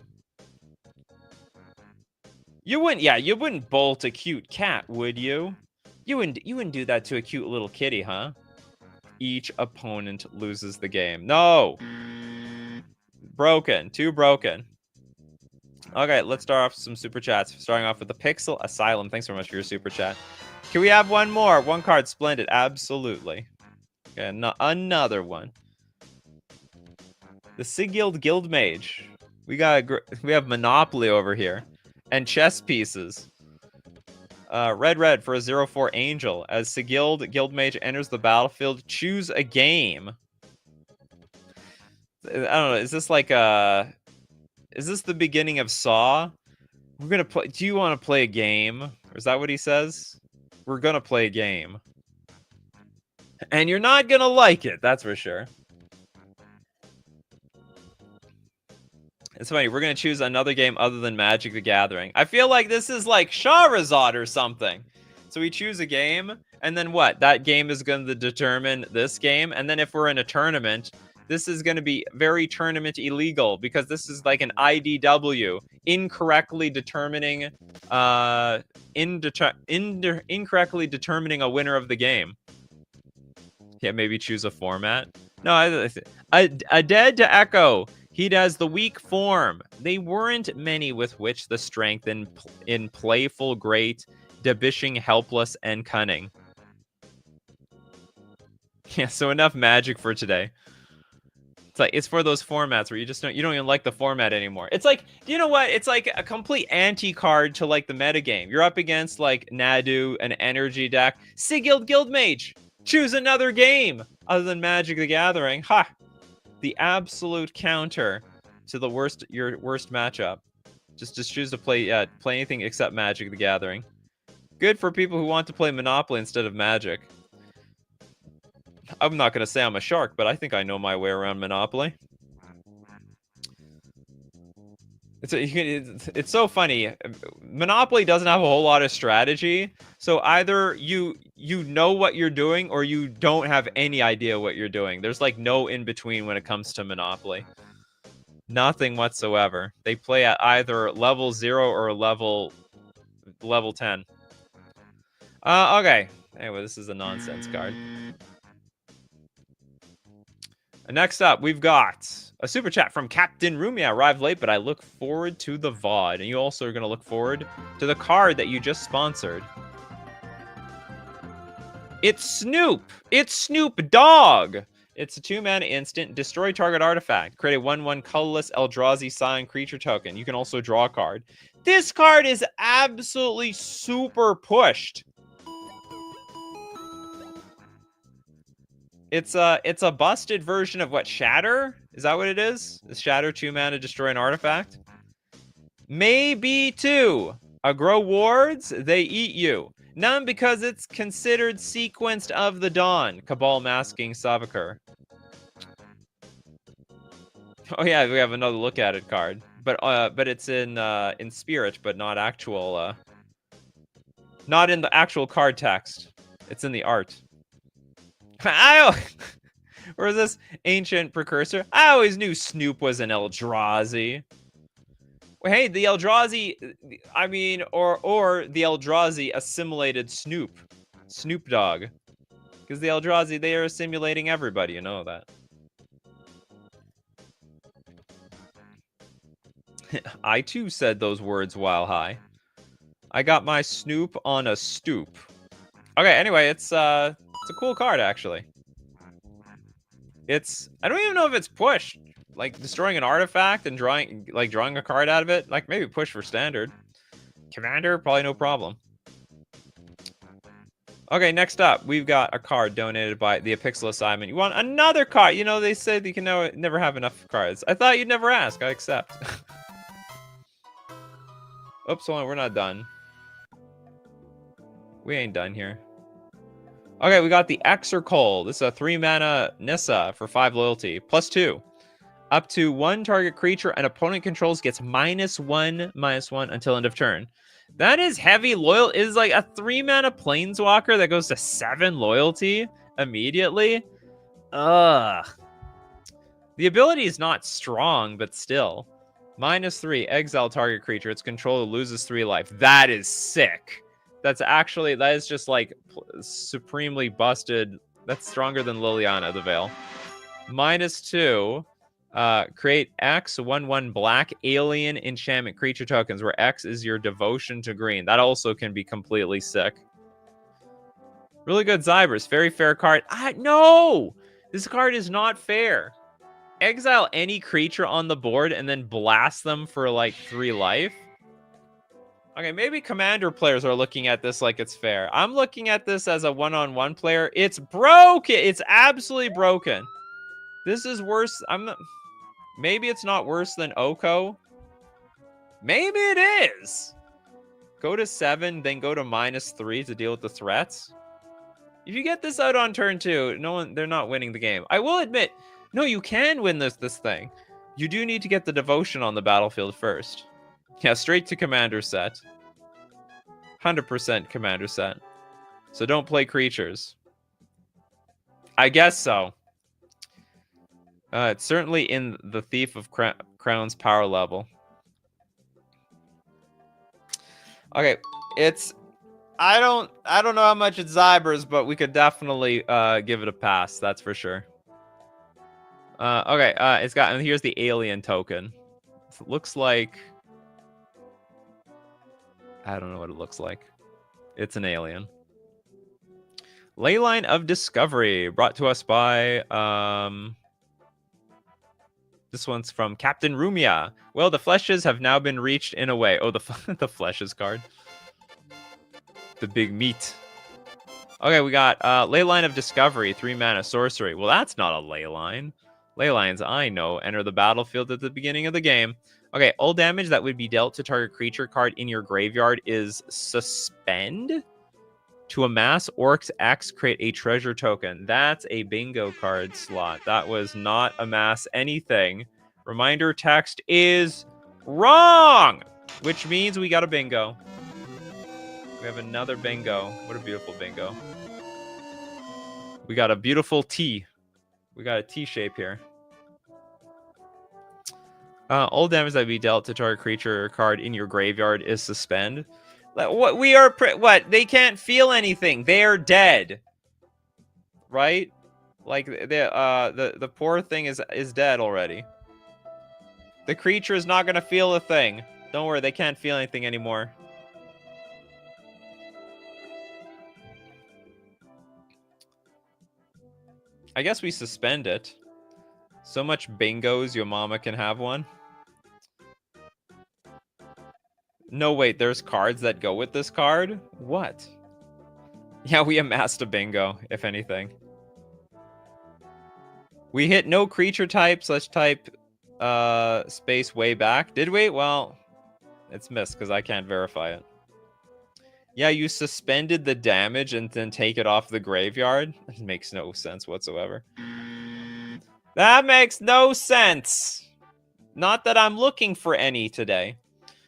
You wouldn't bolt a cute cat, would you? You wouldn't do that to a cute little kitty, huh? Each opponent loses the game. No! Broken. Too broken. Okay, let's start off with some super chats. Starting off with the Pixel Asylum. Thanks so much for your super chat. Can we have one more? One card, splendid. Absolutely. Okay, another one. The Sigiled Guildmage. We have Monopoly over here. And chess pieces. Red for a 0/4 Angel. As Sigiled Guildmage enters the battlefield, choose a game. I don't know, is this like a... Is this the beginning of Saw? We're gonna play... Do you want to play a game? Or is that what he says? We're gonna play a game. And you're not gonna like it, that's for sure. It's funny, we're gonna choose another game other than Magic the Gathering. I feel like this is like Shahrazad or something. So we choose a game, and then what? That game is gonna determine this game, and then if we're in a tournament... This is going to be very tournament illegal because this is like an IDW, incorrectly determining incorrectly determining a winner of the game. Yeah, maybe choose a format. No, a dead to echo. He does the weak form. They weren't many with which the strength in playful, great, debishing, helpless, and cunning. Yeah, so enough magic for today. It's for those formats where you don't even like the format anymore. It's like, you know what? It's like a complete anti-card to like the metagame. You're up against like Nadu, an energy deck, Sigil Guildmage. Choose another game other than Magic the Gathering. Ha! The absolute counter to your worst matchup. Just choose to play anything except Magic the Gathering. Good for people who want to play Monopoly instead of Magic. I'm not going to say I'm a shark, but I think I know my way around Monopoly. It's so funny. Monopoly doesn't have a whole lot of strategy, so either you know what you're doing or you don't have any idea what you're doing. There's like no in between when it comes to Monopoly. Nothing whatsoever. They play at either level 0 or level 10. Okay. Anyway, this is a nonsense card. Next up, we've got a super chat from Captain Rumi. I arrived late, but I look forward to the VOD. And you also are going to look forward to the card that you just sponsored. It's Snoop. It's Snoop Dogg. It's a 2-mana instant. Destroy target artifact. Create a 1/1 colorless Eldrazi Scion creature token. You can also draw a card. This card is absolutely super pushed. It's a busted version of what, Shatter? Is that what it is? Is Shatter 2-mana destroy an artifact? Maybe 2. Aggro wards, they eat you. None because it's considered sequenced of the dawn. Cabal masking Savakur. Oh yeah, we have another look at it card. But it's in spirit, but not actual not in the actual card text. It's in the art. Or is this ancient precursor? I always knew Snoop was an Eldrazi. Well, hey, the Eldrazi, I mean, or the Eldrazi assimilated Snoop Dogg. Because the Eldrazi, they are assimilating everybody, you know that. I too said those words while high. I got my Snoop on a stoop. Okay, anyway, it's a cool card, actually. I don't even know if it's pushed. Like, destroying an artifact and drawing a card out of it. Like, maybe push for standard. Commander, probably no problem. Okay, next up, we've got a card donated by the Apixel Assignment. You want another card? You know, they said you can never have enough cards. I thought you'd never ask. I accept. Oops, hold on, we're not done. We ain't done here. Okay, we got the Exarchol. This is a 3-mana Nissa for 5 loyalty. +2. Up to 1 target creature an opponent controls gets -1/-1 until end of turn. That is heavy loyal. It is like a 3-mana Planeswalker that goes to 7 loyalty immediately. Ugh. The ability is not strong, but still. -3, exile target creature. Its controller loses 3 life. That is sick. That is just like supremely busted. That's stronger than Liliana the Veil. -2, create X 1/1 black alien enchantment creature tokens, where X is your devotion to green. That also can be completely sick. Really good Zybers. Very fair card. No! This card is not fair. Exile any creature on the board and then blast them for like 3 life. Okay, maybe Commander players are looking at this like it's fair. I'm looking at this as a one-on-one player. It's broken. It's absolutely broken. This is worse. Maybe it's not worse than Oko. Maybe it is. Go to 7, then go to -3 to deal with the threats. If you get this out on turn 2, they're not winning the game. I will admit, no, you can win this thing. You do need to get the devotion on the battlefield first. Yeah, straight to Commander set. 100% Commander set. So don't play creatures. I guess so. It's certainly in the Thief of Crown's power level. Okay, I don't know how much it's Zybers, but we could definitely give it a pass. That's for sure. Okay, and here's the alien token. It looks like, I don't know what it looks like. It's an alien. Leyline of Discovery, brought to us by This one's from Captain Rumia. Well, the fleshes have now been reached in a way. Oh, the the fleshes card. The big meat. Okay, we got Ley Line of Discovery, 3 mana sorcery. Well, that's not a ley line. Ley lines, I know, enter the battlefield at the beginning of the game. Okay, all damage that would be dealt to target creature card in your graveyard is suspend. To amass Orcs X, create a treasure token. That's a bingo card slot. That was not amass anything. Reminder text is wrong, which means we got a bingo. We have another bingo. What a beautiful bingo. We got a beautiful T. We got a T shape here. All damage that be dealt to target creature card in your graveyard is suspend. What we are what? They can't feel anything. They are dead. Right? Like the poor thing is dead already. The creature is not gonna feel a thing. Don't worry, they can't feel anything anymore. I guess we suspend it. So much bingos, your mama can have one. No, wait, there's cards that go with this card? What? Yeah, we amassed a bingo, if anything. We hit no creature type, / type space way back. Did we? Well, it's missed because I can't verify it. Yeah, you suspended the damage and then take it off the graveyard. It makes no sense whatsoever. That makes no sense. Not that I'm looking for any today.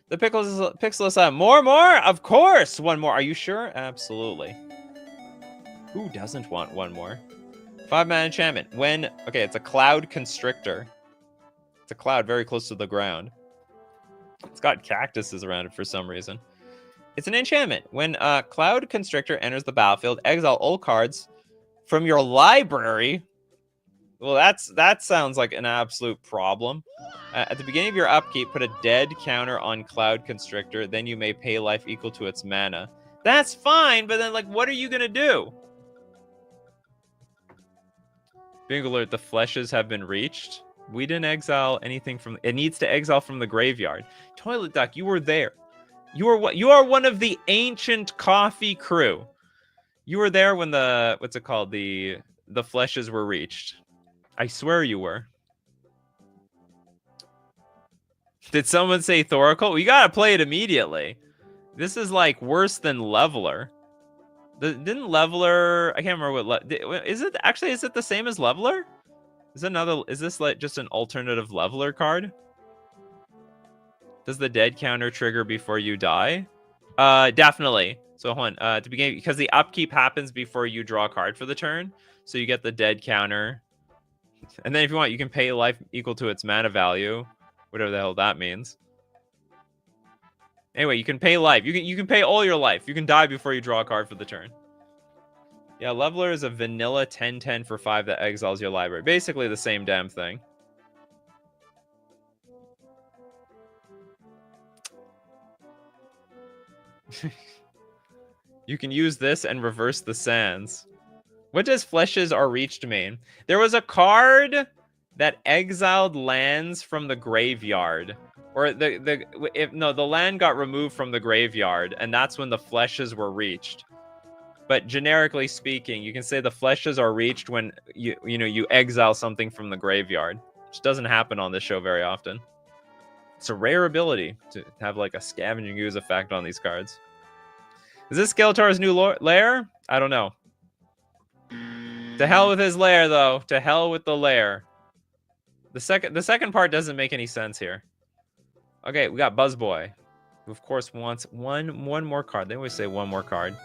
The Pixelus more? Of course! One more. Are you sure? Absolutely. Who doesn't want one more? 5-mana enchantment. When... Okay, it's a Cloud Constrictor. It's a cloud very close to the ground. It's got cactuses around it for some reason. It's an enchantment. When Cloud Constrictor enters the battlefield, exile all cards from your library. Well, that sounds like an absolute problem. At the beginning of your upkeep, put a dead counter on Cloud Constrictor. Then you may pay life equal to its mana. That's fine, but then, like, what are you going to do? Bingo alert, the fleshes have been reached. We didn't exile anything from... It needs to exile from the graveyard. Toilet Duck, you were there. You are one of the ancient coffee crew. You were there when the... What's it called? The fleshes were reached. I swear you were. Did someone say Thoracle? We gotta play it immediately. This is like worse than Leveler. Didn't Leveler... I can't remember what... Is it the same as Leveler? Is this like just an alternative Leveler card? Does the dead counter trigger before you die? Definitely. So hold on. To begin, because the upkeep happens before you draw a card for the turn. So you get the dead counter. And then if you want, you can pay life equal to its mana value. Whatever the hell that means. Anyway, you can pay life. You can pay all your life. You can die before you draw a card for the turn. Yeah, Leveler is a vanilla 10/10 for 5 that exiles your library. Basically the same damn thing. You can use this and reverse the sands. What does fleshes are reached mean? There was a card that exiled lands from the graveyard. Or the land got removed from the graveyard, and that's when the fleshes were reached. But generically speaking, you can say the fleshes are reached when you exile something from the graveyard, which doesn't happen on this show very often. It's a rare ability to have like a scavenging ooze effect on these cards. Is this Skeletor's new lair? I don't know. To hell with his lair, though. To hell with the lair. The second part doesn't make any sense here. Okay, we got Buzzboy, who of course wants one more card. They always say one more card.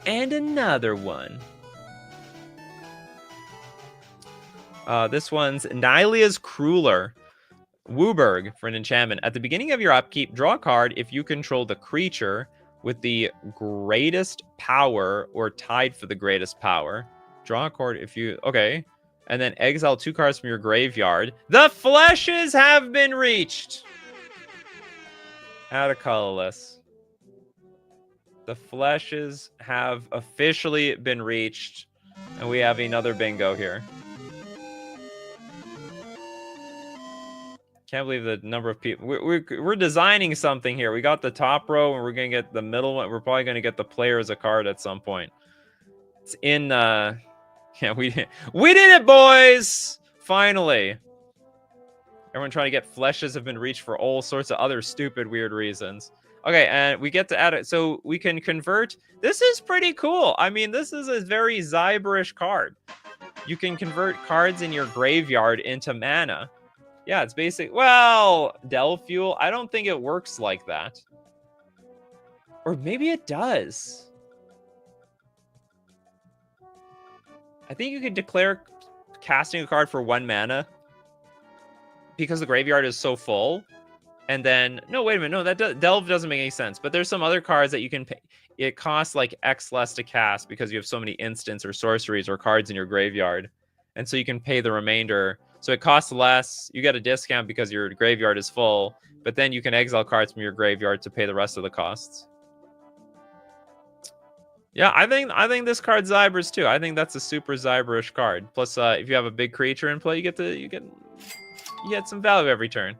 And another one. This one's Nylia's Crueler. Wooburg for an enchantment. At the beginning of your upkeep, draw a card if you control the creature with the greatest power or tied for the greatest power. Draw a card if you... Okay. And then exile 2 cards from your graveyard. The fleshes have been reached! Out of colorless. The fleshes have officially been reached. And we have another bingo here. Can't believe the number of people. We're designing something here. We got the top row, and we're gonna get the middle one. We're probably gonna get the player as a card at some point. It's in. Yeah, we did it, boys! Finally. Everyone trying to get fleshes have been reached for all sorts of other stupid, weird reasons. Okay, and we get to add it. So we can convert. This is pretty cool. I mean, this is a very Zyberish card. You can convert cards in your graveyard into mana. Yeah, it's basic. Well, Del Fuel, I don't think it works like that. Or maybe it does. I think you can declare casting a card for 1 mana because the graveyard is so full. And then, no, wait a minute. No, Delve doesn't make any sense. But there's some other cards that you can pay. It costs like X less to cast because you have so many instants or sorceries or cards in your graveyard. And so you can pay the remainder. So it costs less. You get a discount because your graveyard is full. But then you can exile cards from your graveyard to pay the rest of the costs. Yeah, I think this card's Zybers too. I think that's a super Zyberish card. Plus, if you have a big creature in play, you get some value every turn.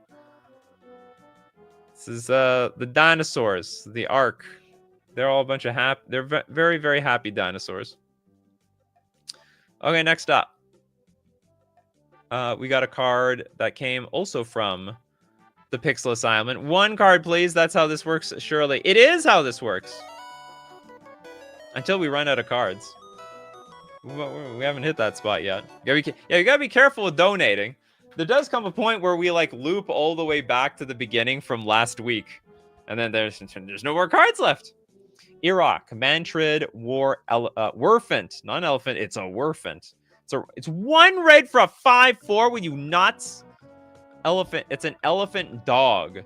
This is the dinosaurs, the Ark. They're all a bunch of happy. They're very, very happy dinosaurs. Okay, next up. We got a card that came also from the Pixel Assignment. 1 card, please. That's how this works, surely. It is how this works. Until we run out of cards. We haven't hit that spot yet. You gotta be careful with donating. There does come a point where we like loop all the way back to the beginning from last week. And then there's no more cards left. Iraq, Mantrid, Werfant. Not an elephant, it's a Werfant. It's 1 red for a 5/4. Will you nuts? Elephant. It's an elephant dog.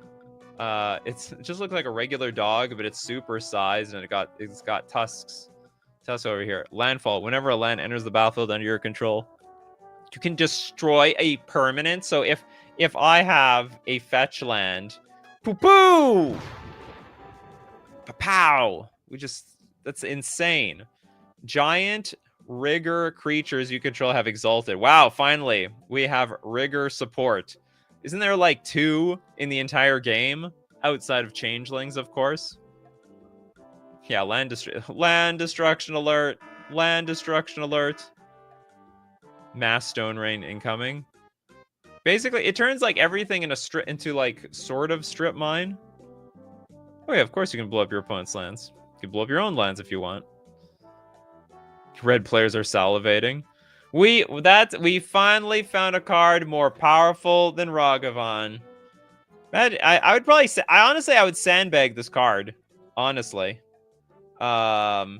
It just looks like a regular dog, but it's super sized and it's got tusks. Tusk over here. Landfall. Whenever a land enters the battlefield under your control, you can destroy a permanent. So if I have a fetch land, poo-poo! Pow! That's insane. Giant rigor creatures you control have exalted. Wow, finally, we have rigor support. Isn't there like 2 in the entire game? Outside of changelings, of course. Yeah, land destruction alert. Land destruction alert. Mass stone rain incoming. Basically, it turns like everything into like sort of strip mine. Oh yeah, of course you can blow up your opponent's lands. You can blow up your own lands if you want. Red players are salivating. We finally found a card more powerful than Ragavan. I would probably say, I would sandbag this card. Honestly, I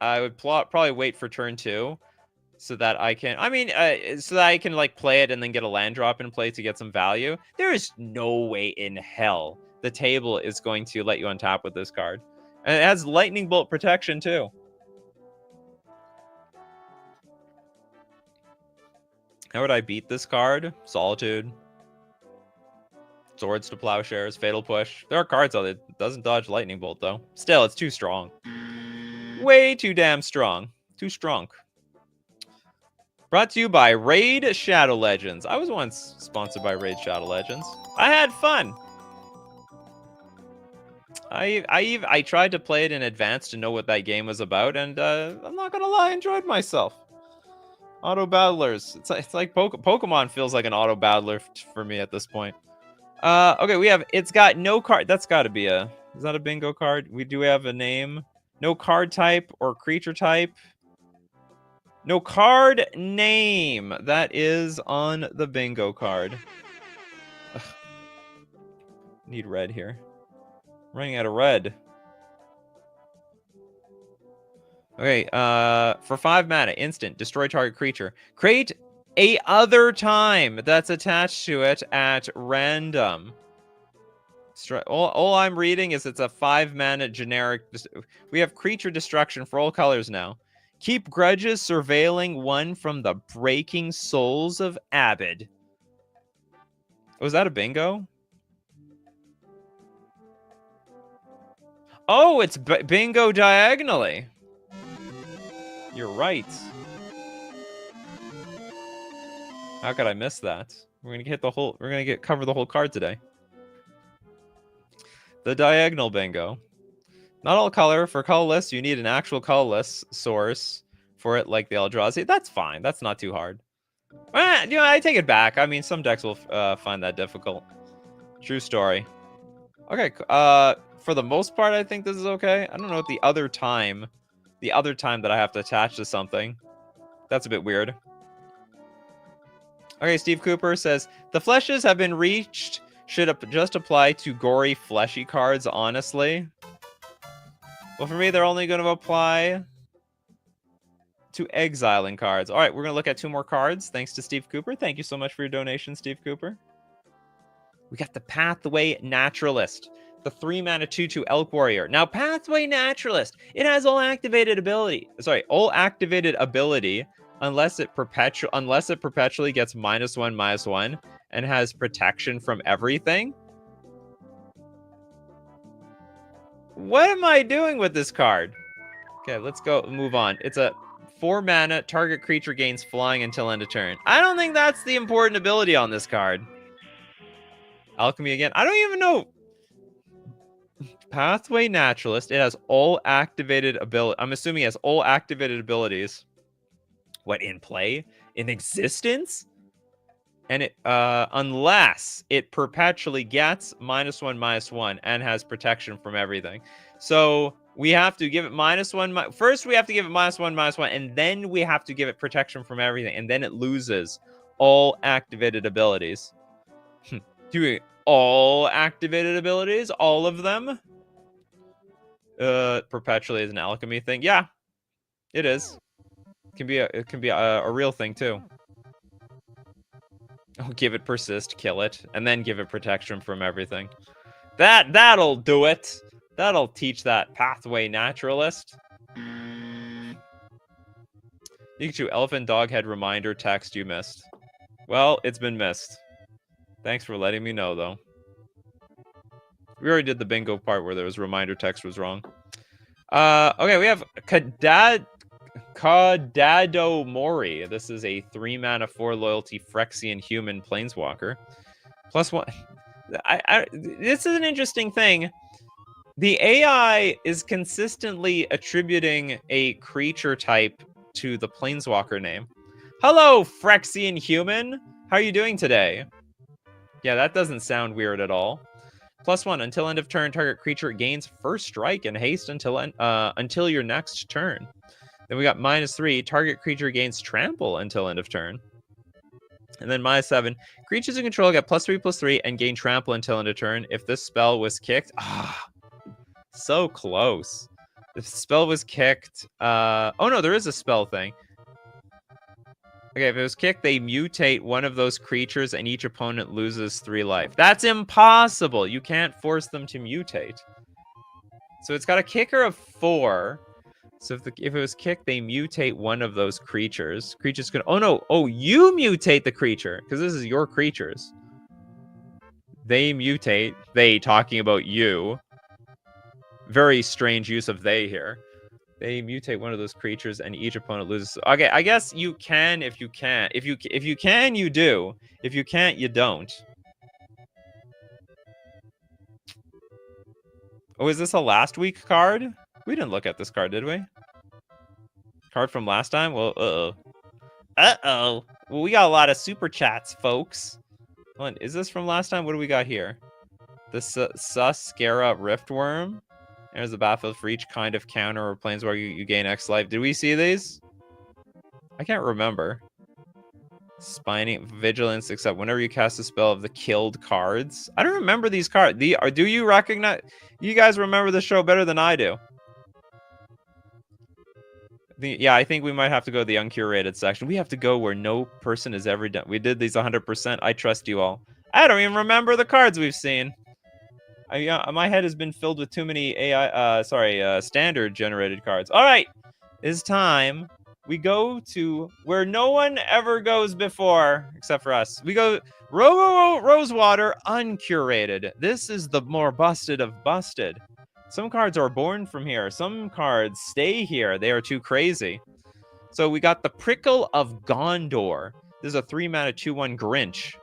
would probably wait for turn 2 so that I can. So that I can like play it and then get a land drop in play to get some value. There is no way in hell the table is going to let you untap with this card, and it has lightning bolt protection too. How would I beat this card? Solitude. Swords to Plowshares, Fatal Push. There are cards out there that doesn't dodge Lightning Bolt, though. Still, it's too strong. Way too damn strong. Too strong. Brought to you by Raid Shadow Legends. I was once sponsored by Raid Shadow Legends. I had fun. I tried to play it in advance to know what that game was about, and I'm not gonna lie, I enjoyed myself. Auto battlers. It's like Pokemon feels like an auto battler for me at this point. Okay, we have, it's got no card. That's got to be is that a bingo card? We do have a name. No card type or creature type. No card name. That is on the bingo card. Ugh. Need red here. Running out of red. Okay, for 5 mana, instant, destroy target creature. Create a other time that's attached to it at random. All I'm reading is it's a 5 mana generic. We have creature destruction for all colors now. Keep grudges, surveilling one from the breaking souls of Abid. Was that a bingo? Oh, it's bingo diagonally. You're right. How could I miss that? We're gonna hit the whole. We're gonna cover the whole card today. The diagonal bingo. Not all color. For colorless, you need an actual colorless source for it, like the Eldrazi. That's fine. That's not too hard. You know, I take it back. I mean, some decks will find that difficult. True story. Okay. For the most part, I think this is okay. I don't know what the other time that I have to attach to something. That's a bit weird. Okay, Steve Cooper says, the fleshes have been reached. Should just apply to gory, fleshy cards, honestly. Well, for me, they're only going to apply to exiling cards. All right, we're going to look at 2 more cards, thanks to Steve Cooper. Thank you so much for your donation, Steve Cooper. We got the Pathway Naturalist, the 3-mana 2/2 Elk Warrior. Now, Pathway Naturalist, it has all activated ability. Sorry, all activated ability unless it perpetually gets -1/-1 and has protection from everything. What am I doing with this card? Okay, let's go move on. It's a 4-mana, target creature gains flying until end of turn. I don't think that's the important ability on this card. Alchemy again. I don't even know. Pathway Naturalist. It has all activated ability. I'm assuming it has all activated abilities. What, in play? In existence? And it unless it perpetually gets -1/-1 and has protection from everything. So we have to give it -1. First, we have to give it -1/-1, and then we have to give it protection from everything, and then it loses all activated abilities. Doing all activated abilities, all of them. Perpetually is an alchemy thing. Yeah, it is. It can be a real thing too. Oh, give it persist, kill it, and then give it protection from everything. That'll do it. That'll teach that Pathway Naturalist. Nikachu, elephant dog head reminder text you missed. Well, it's been missed. Thanks for letting me know, though. We already did the bingo part where there was reminder text was wrong. Okay, we have Kadado Mori. This is a 3-mana 4 loyalty Phyrexian human planeswalker. +1. This is an interesting thing. The AI is consistently attributing a creature type to the planeswalker name. Hello, Phyrexian human. How are you doing today? Yeah, that doesn't sound weird at all. +1, until end of turn, target creature gains first strike and haste until your next turn. Then we got -3, target creature gains trample until end of turn. And then -7, creatures in control get +3/+3 and gain trample until end of turn. If this spell was kicked, so close. If the spell was kicked, oh no, there is a spell thing. Okay, if it was kicked, they mutate one of those creatures and each opponent loses 3 life. That's impossible. You can't force them to mutate. So it's got a kicker of 4. So if it was kicked, they mutate one of those creatures. Creatures can... Oh, no. Oh, you mutate the creature. Because this is your creatures. They mutate. They talking about you. Very strange use of they here. They mutate one of those creatures and each opponent loses. Okay, I guess you can if you can. If you can, you do. If you can't, you don't. Oh, is this a last week card? We didn't look at this card, did we? Card from last time? Well, uh-oh. Uh-oh. Well, we got a lot of super chats, folks. Hold on, is this from last time? What do we got here? The Suskara Riftworm. There's the battlefield for each kind of counter or planeswalker you gain X life. Did we see these? I can't remember. Spining Vigilance, except whenever you cast a spell of the killed cards. I don't remember these cards. Do you recognize? You guys remember the show better than I do. Yeah, I think we might have to go to the uncurated section. We have to go where no person has ever done. We did these 100%. I trust you all. I don't even remember the cards we've seen. My head has been filled with too many standard generated cards. All right, it's time. We go to where no one ever goes before, except for us. We go Rosewater uncurated. This is the more busted of busted. Some cards are born from here. Some cards stay here. They are too crazy. So we got the Prickle of Gondor. This is a 3-mana 2/1 Grinch.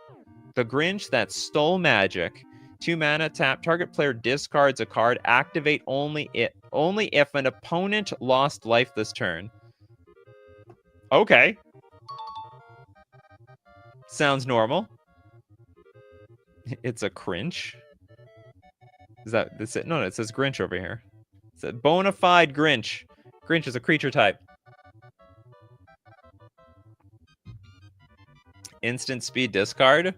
The Grinch that stole magic. 2 mana, tap. Target player discards a card. Activate only if an opponent lost life this turn. Okay. Sounds normal. It's a Grinch. Is that it? No, it says Grinch over here. It's a bona fide Grinch. Grinch is a creature type. Instant speed discard.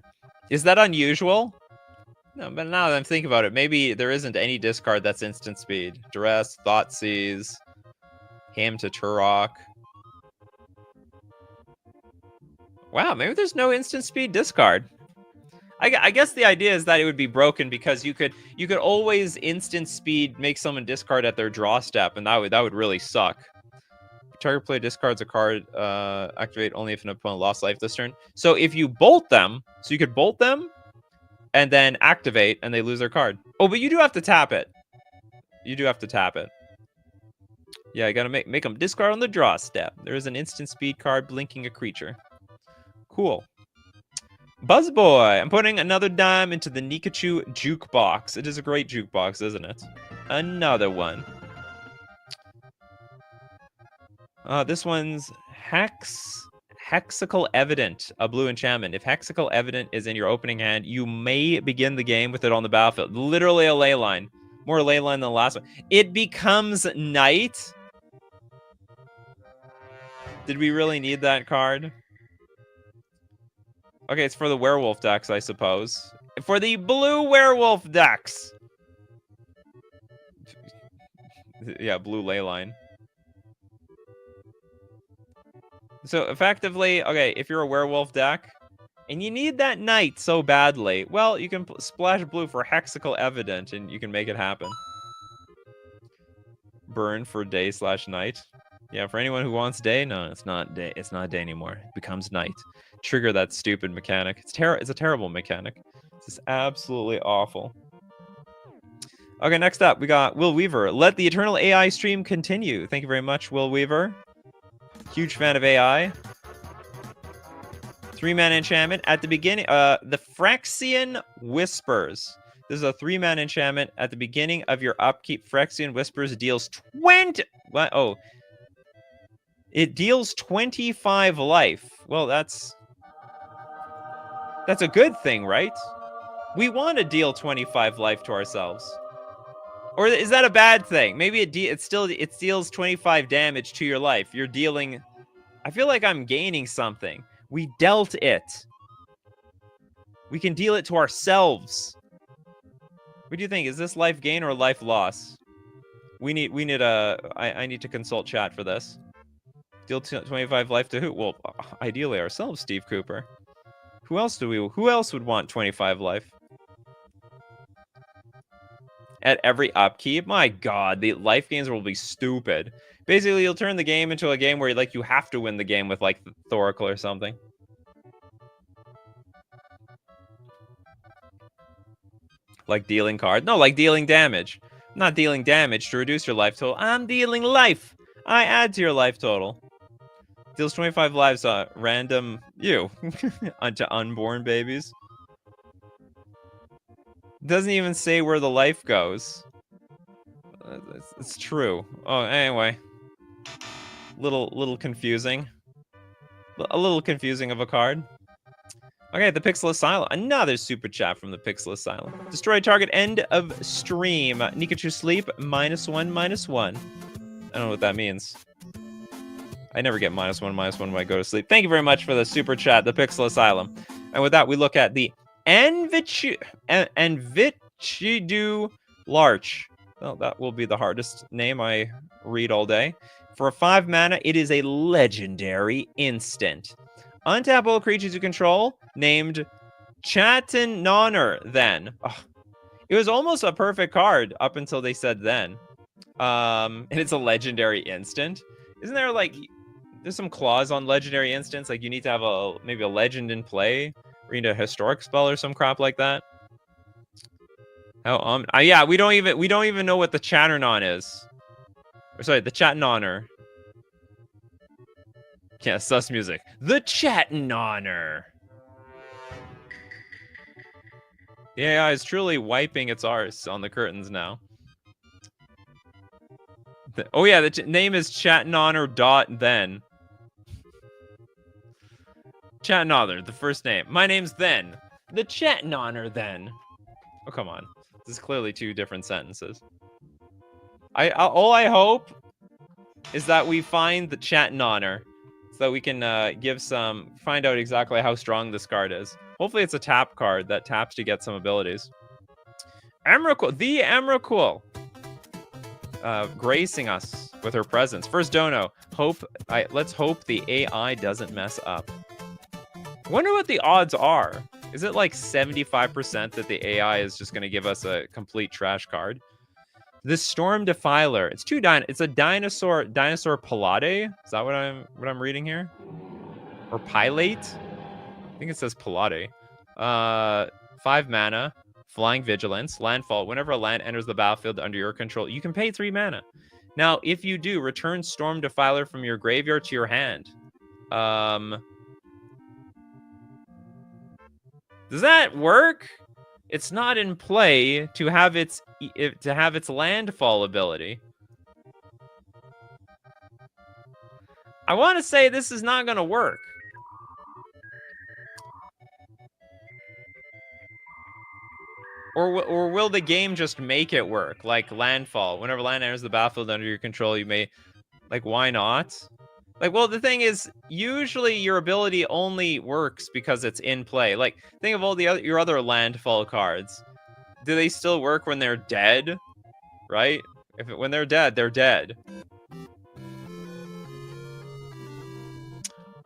Is that unusual? No, but now that I'm thinking about it, maybe there isn't any discard that's instant speed. Duress, Thoughtseize, Ham to Turok. Wow, maybe there's no instant speed discard. I guess the idea is that it would be broken because you could always instant speed make someone discard at their draw step, and that would really suck. Target player discards a card, activate only if an opponent lost life this turn. So if you bolt them, so you could bolt them and then activate and they lose their card. Oh, but you do have to tap it. You do have to tap it. Yeah, you gotta make them discard on the draw step. There is an instant speed card blinking a creature. Cool. Buzzboy, I'm putting another dime into the Nikachu jukebox. It is a great jukebox, isn't it? Another one. This one's Hexical Evident, a blue enchantment. If Hexical Evident is in your opening hand, you may begin the game with it on the battlefield. Literally a ley line. More ley line than the last one. It becomes night. Did we really need that card? Okay, it's for the werewolf decks, I suppose. For the blue werewolf decks. Yeah, blue ley line. So effectively, okay, if you're a werewolf deck and you need that night so badly, well, you can splash blue for Hexical Evident and you can make it happen. Burn for day/night. Yeah, for anyone who wants day, no, it's not day. It's not day anymore. It becomes night. Trigger that stupid mechanic. It's a terrible mechanic. This is absolutely awful. Okay, next up, we got Will Weaver. Let the Eternal AI stream continue. Thank you very much, Will Weaver. Huge fan of AI. 3-mana enchantment at the beginning. The Phyrexian Whispers. This is a 3-mana enchantment at the beginning of your upkeep. Phyrexian Whispers deals 20. What? Oh, it deals 25 life. Well, that's a good thing, right? We want to deal 25 life to ourselves. Or is that a bad thing? Maybe it deals 25 damage to your life. You're dealing... I feel like I'm gaining something. We dealt it. We can deal it to ourselves. What do you think? Is this life gain or life loss? I need to consult chat for this. Deal 25 life to who? Well, ideally ourselves, Steve Cooper. Who else would want 25 life? At every upkeep? My god, the life gains will be stupid. Basically, you'll turn the game into a game where you have to win the game with like Thoracle or something. Like dealing card? No, like dealing damage. I'm not dealing damage to reduce your life total. I'm dealing life. I add to your life total. Deals 25 lives random onto unborn babies. Doesn't even say where the life goes. It's true. Oh, anyway. Little confusing. A little confusing of a card. Okay, the Pixel Asylum. Another super chat from the Pixel Asylum. Destroy target end of stream. Nikachu sleep, -1/-1. I don't know what that means. I never get -1/-1 when I go to sleep. Thank you very much for the super chat, the Pixel Asylum. And with that, we look at the Envichidu Larch. Well, that will be the hardest name I read all day. For a 5 mana, it is a legendary instant. Untap all creatures you control, named Chatin Nonner, then. Oh, it was almost a perfect card up until they said then. And it's a legendary instant. Isn't there there's some clause on legendary instants, like you need to have maybe a legend in play, or you need a historic spell or some crap like that. Oh, yeah, we don't even know what the Chatternon is. Or sorry, the Chatnonner. Yeah, sus music. The Chatnonner. The AI is truly wiping its arse on the curtains now. Oh yeah, the name is Chatnonner.then. Chatnonner, the first name. My name's Then. The Chatnonner then. Oh, come on. This is clearly two different sentences. All I hope is that we find the Chatnonner so that we can find out exactly how strong this card is. Hopefully it's a tap card that taps to get some abilities. Emrakul, the Emrakul, gracing us with her presence. First dono. Let's hope the AI doesn't mess up. I wonder what the odds are. Is it like 75% that the AI is just going to give us a complete trash card? This Storm Defiler. It's it's a dinosaur Pilate. Is that what I'm reading here? Or Pilate? I think it says Pilate. 5 mana, Flying Vigilance, Landfall. Whenever a land enters the battlefield under your control, you can pay 3 mana. Now, if you do, return Storm Defiler from your graveyard to your hand. Does that work? It's not in play to have its landfall ability. I want to say this is not going to work. Or will the game just make it work? Like landfall. Whenever land enters the battlefield under your control, you may... Like, why not? Like, well, the thing is, usually your ability only works because it's in play. Like, think of all your other landfall cards. Do they still work when they're dead? Right? When they're dead, they're dead.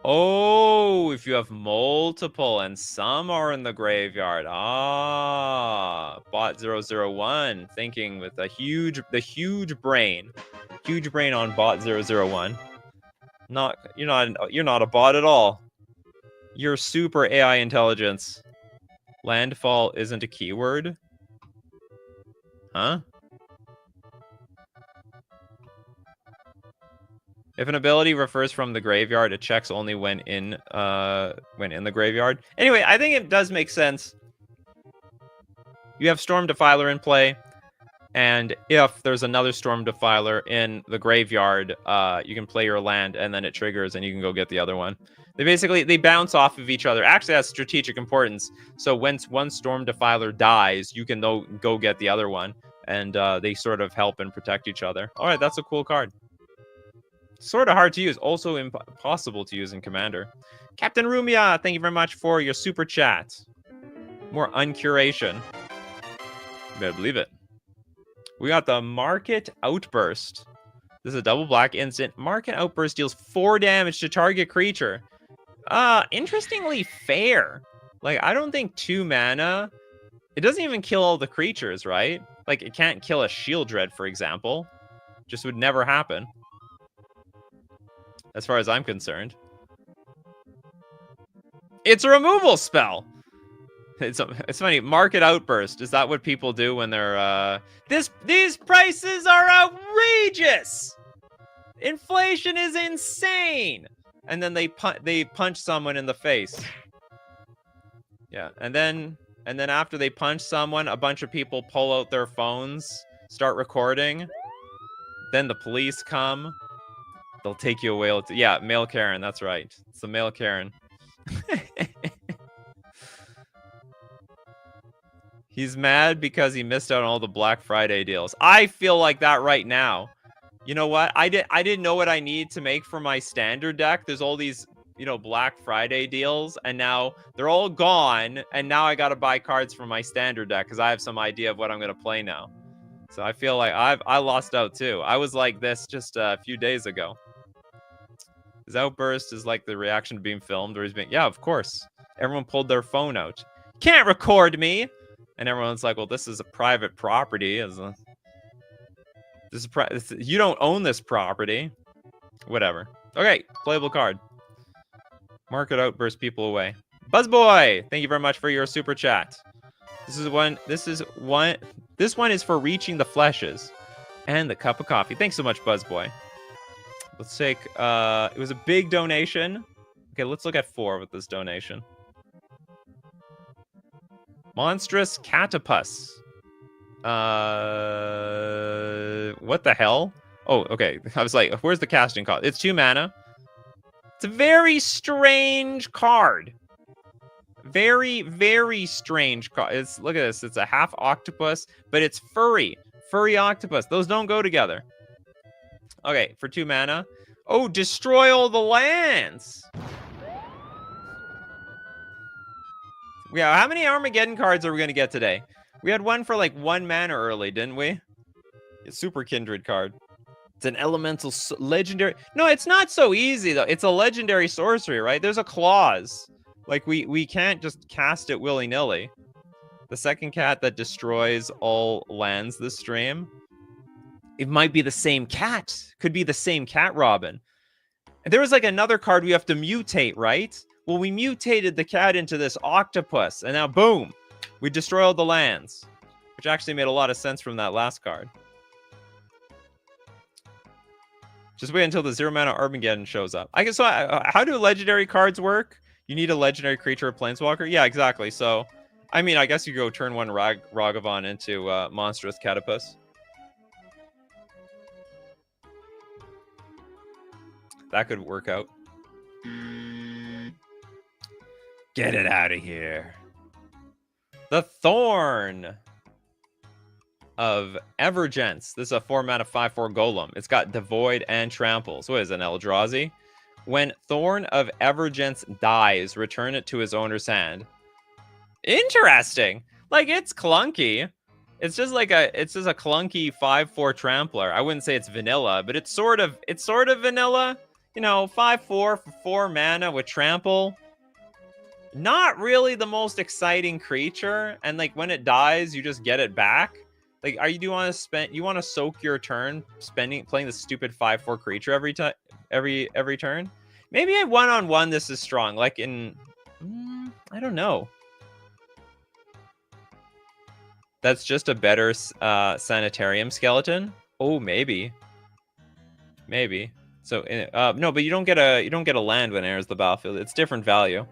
Oh, if you have multiple and some are in the graveyard. Ah, Bot001 thinking with the huge brain. Huge brain on Bot001. You're not a bot at all. You're super AI intelligence. Landfall isn't a keyword? Huh? If an ability refers from the graveyard, it checks only when in the graveyard. Anyway, I think it does make sense. You have Storm Defiler in play, and if there's another Storm Defiler in the graveyard, you can play your land, and then it triggers, and you can go get the other one. They bounce off of each other. Actually, that's strategic importance. So when one Storm Defiler dies, you can go get the other one, and they sort of help and protect each other. All right, that's a cool card. Sort of hard to use, also impossible to use in Commander. Captain Rumia, thank you very much for your super chat. More uncuration. You better believe it. We got the Market Outburst. This is a double black instant. Market Outburst deals 4 damage to target creature. Interestingly fair. Like, I don't think 2 mana... It doesn't even kill all the creatures, right? Like, it can't kill a Shield Dread, for example. Just would never happen. As far as I'm concerned. It's a removal spell! It's funny. Market Outburst. Is that what people do when they're, These prices are outrageous! Inflation is insane! And then they punch someone in the face. Yeah, and then after they punch someone, a bunch of people pull out their phones, start recording. Then the police come. They'll take you away. Yeah, male Karen, that's right. It's the male Karen. He's mad because he missed out on all the Black Friday deals. I feel like that right now. You know what? I didn't know what I need to make for my standard deck. There's all these, Black Friday deals, and now they're all gone, and now I gotta buy cards for my standard deck because I have some idea of what I'm gonna play now. So I feel like I lost out too. I was like this just a few days ago. His outburst is like the reaction to being filmed, where he's being, yeah, of course. Everyone pulled their phone out. Can't record me! And everyone's like, well, this is a private property. You don't own this property. Whatever. Okay, playable card. Market Outburst people away. Buzzboy, thank you very much for your super chat. This one is for reaching the fleshes and the cup of coffee. Thanks so much, Buzzboy. Let's take, it was a big donation. Okay, let's look at 4 with this donation. Monstrous Catapus. What the hell? Oh, okay. I was like, where's the casting cost? It's 2 mana. It's a very strange card. Very, very strange card. Look at this. It's a half octopus, but it's furry. Furry octopus. Those don't go together. Okay, for 2 mana. Oh, destroy all the lands. Yeah, how many Armageddon cards are we going to get today? We had one for like 1 mana early, didn't we? A super kindred card. It's an elemental legendary. No, it's not so easy, though. It's a legendary sorcery, right? There's a clause. Like, we can't just cast it willy-nilly. The second cat that destroys all lands this stream. It might be the same cat. Could be the same cat, Robin. And there was, like, another card we have to mutate, right? Well, we mutated the cat into this octopus. And now, boom. We destroy all the lands. Which actually made a lot of sense from that last card. Just wait until the 0 mana Armageddon shows up. I guess so. How do legendary cards work? You need a legendary creature or planeswalker? Yeah, exactly. So, I mean, I guess you go turn 1 Ragavan into Monstrous Catapus. That could work out. Get it out of here. The Thorn of Evergence. This is a 4 mana 5/4 golem. It's got Devoid and Trample. So what is it, an Eldrazi? When Thorn of Evergence dies, return it to his owner's hand. Interesting. Like, it's clunky. It's just a clunky 5/4 trampler. I wouldn't say it's vanilla, but it's sort of vanilla. You know, 5/4 for 4 mana with trample. Not really the most exciting creature, and like when it dies, you just get it back. Like, you want to soak your turn playing the stupid 5/4 creature every turn? Maybe at 1-on-1 this is strong. Like in I don't know. That's just a better sanitarium skeleton. Oh, maybe. So no, but you don't get a land when it enters the battlefield. It's different value.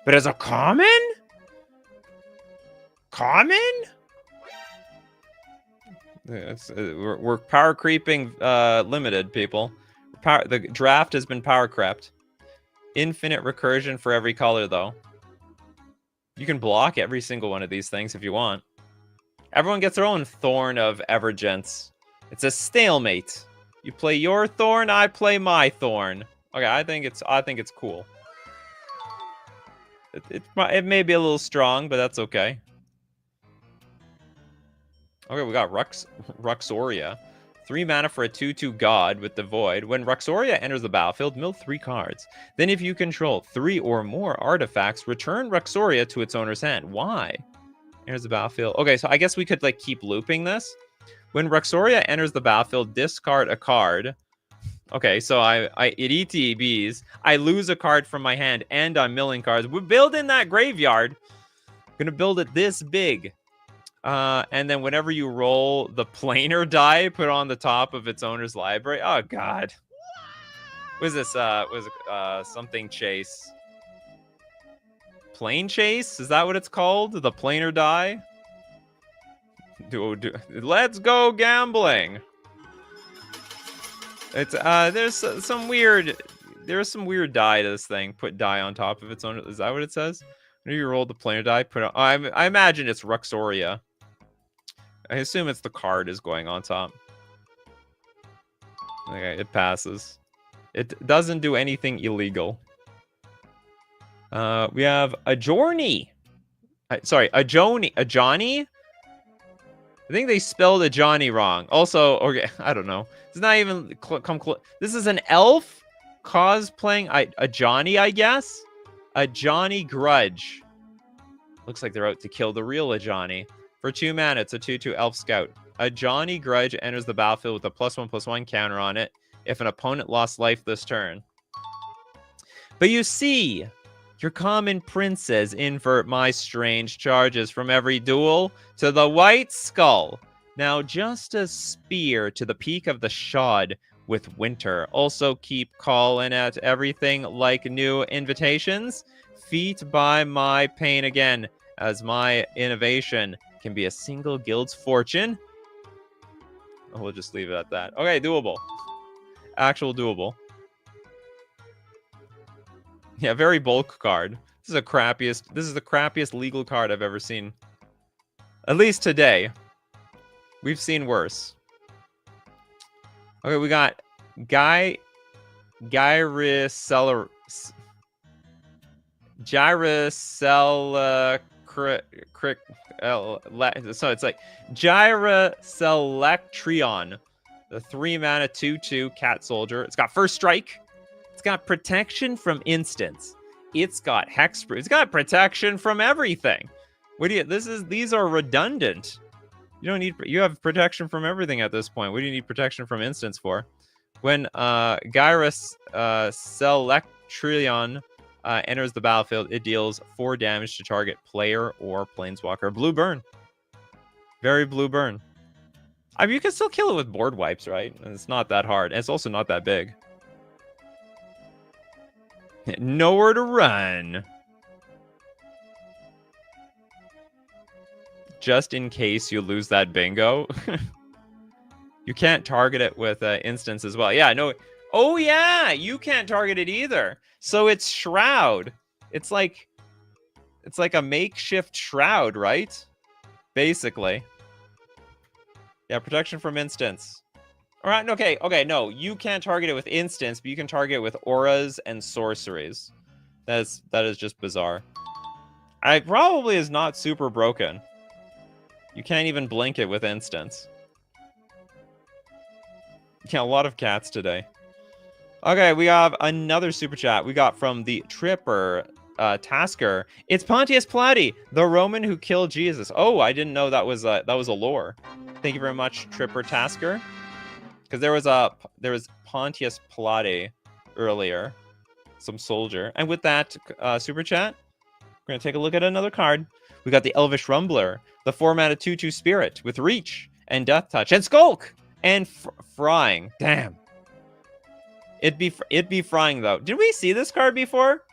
But as a common? We're power creeping limited, people. The draft has been power crept. Infinite recursion for every color, though. You can block every single one of these things if you want. Everyone gets their own Thorn of Evergence. It's a stalemate. You play your Thorn, I play my Thorn. Okay, I think it's cool. It may be a little strong, but that's okay. Okay, we got Ruxoria. 3 mana for a 2/2 god with the Void. When Ruxoria enters the battlefield, mill 3 cards. Then if you control 3 or more artifacts, return Ruxoria to its owner's hand. Why? Enters the battlefield. Okay, so I guess we could like keep looping this. When Ruxoria enters the battlefield, discard a card. Okay, so it ETBs. I lose a card from my hand, and I'm milling cards. We're building that graveyard. Gonna build it this big. And then whenever you roll the planar die, put on the top of its owner's library. Oh God. What is this? Something chase. Plane chase? Is that what it's called? The planar die? Let's go gambling. It's there's some weird die to this thing. Put die on top of its own. Is that what it says? When you roll the planar die, put on. I imagine it's Ruxoria. I assume it's the card is going on top. Okay, it passes. It doesn't do anything illegal. We have a Journey. A Johnny. I think they spelled a Johnny wrong. Also, okay, I don't know. It's not even come close. This is an elf cosplaying a Johnny, I guess. A Johnny Grudge. Looks like they're out to kill the real Johnny. For 2 mana, it's a 2/2 elf scout. A Johnny Grudge enters the battlefield with a +1/+1 counter on it if an opponent lost life this turn. But you see, your common princes invert my strange charges from every duel to the White Skull. Now just a spear to the peak of the shod with winter. Also keep calling at everything like new invitations. Feet by my pain again. as my innovation can be a single guild's fortune. We'll just leave it at that. Okay, doable. Actual doable. Yeah, very bulk card. This is the crappiest legal card I've ever seen. At least today. We've seen worse. Okay, we got Gyricella. So it's like Gyraselectrion, the 3-mana 2/2 cat soldier. It's got first strike. It's got protection from instants. It's got hexproof. It's got protection from everything. These are redundant. You have protection from everything at this point. What do you need protection from instants for? When Gyraselectrion enters the battlefield, it deals 4 damage to target player or planeswalker. Blue burn. Very blue burn. I mean, you can still kill it with board wipes, right? And it's not that hard. And it's also not that big. Nowhere to run. Just in case you lose that bingo. You can't target it with instants as well. Yeah, no. Oh, yeah. You can't target it either. So it's Shroud. It's like a makeshift Shroud, right? Basically. Yeah, protection from instants. All right, okay, no. You can't target it with instants, but you can target it with auras and sorceries. That is just bizarre. It probably is not super broken. You can't even blink it with instants. Yeah, a lot of cats today. Okay, we have another super chat we got from the Tripper Tasker. It's Pontius Pilate, the Roman who killed Jesus. Oh, I didn't know that was a lore. Thank you very much, Tripper Tasker. Because there was Pontius Pilate earlier, some soldier. And with that super chat, we're gonna take a look at another card. We got the Elvish Rumbler, the 4-mana 2/2 spirit with reach and death touch and skulk and frying. Damn. It'd be frying though. Did we see this card before?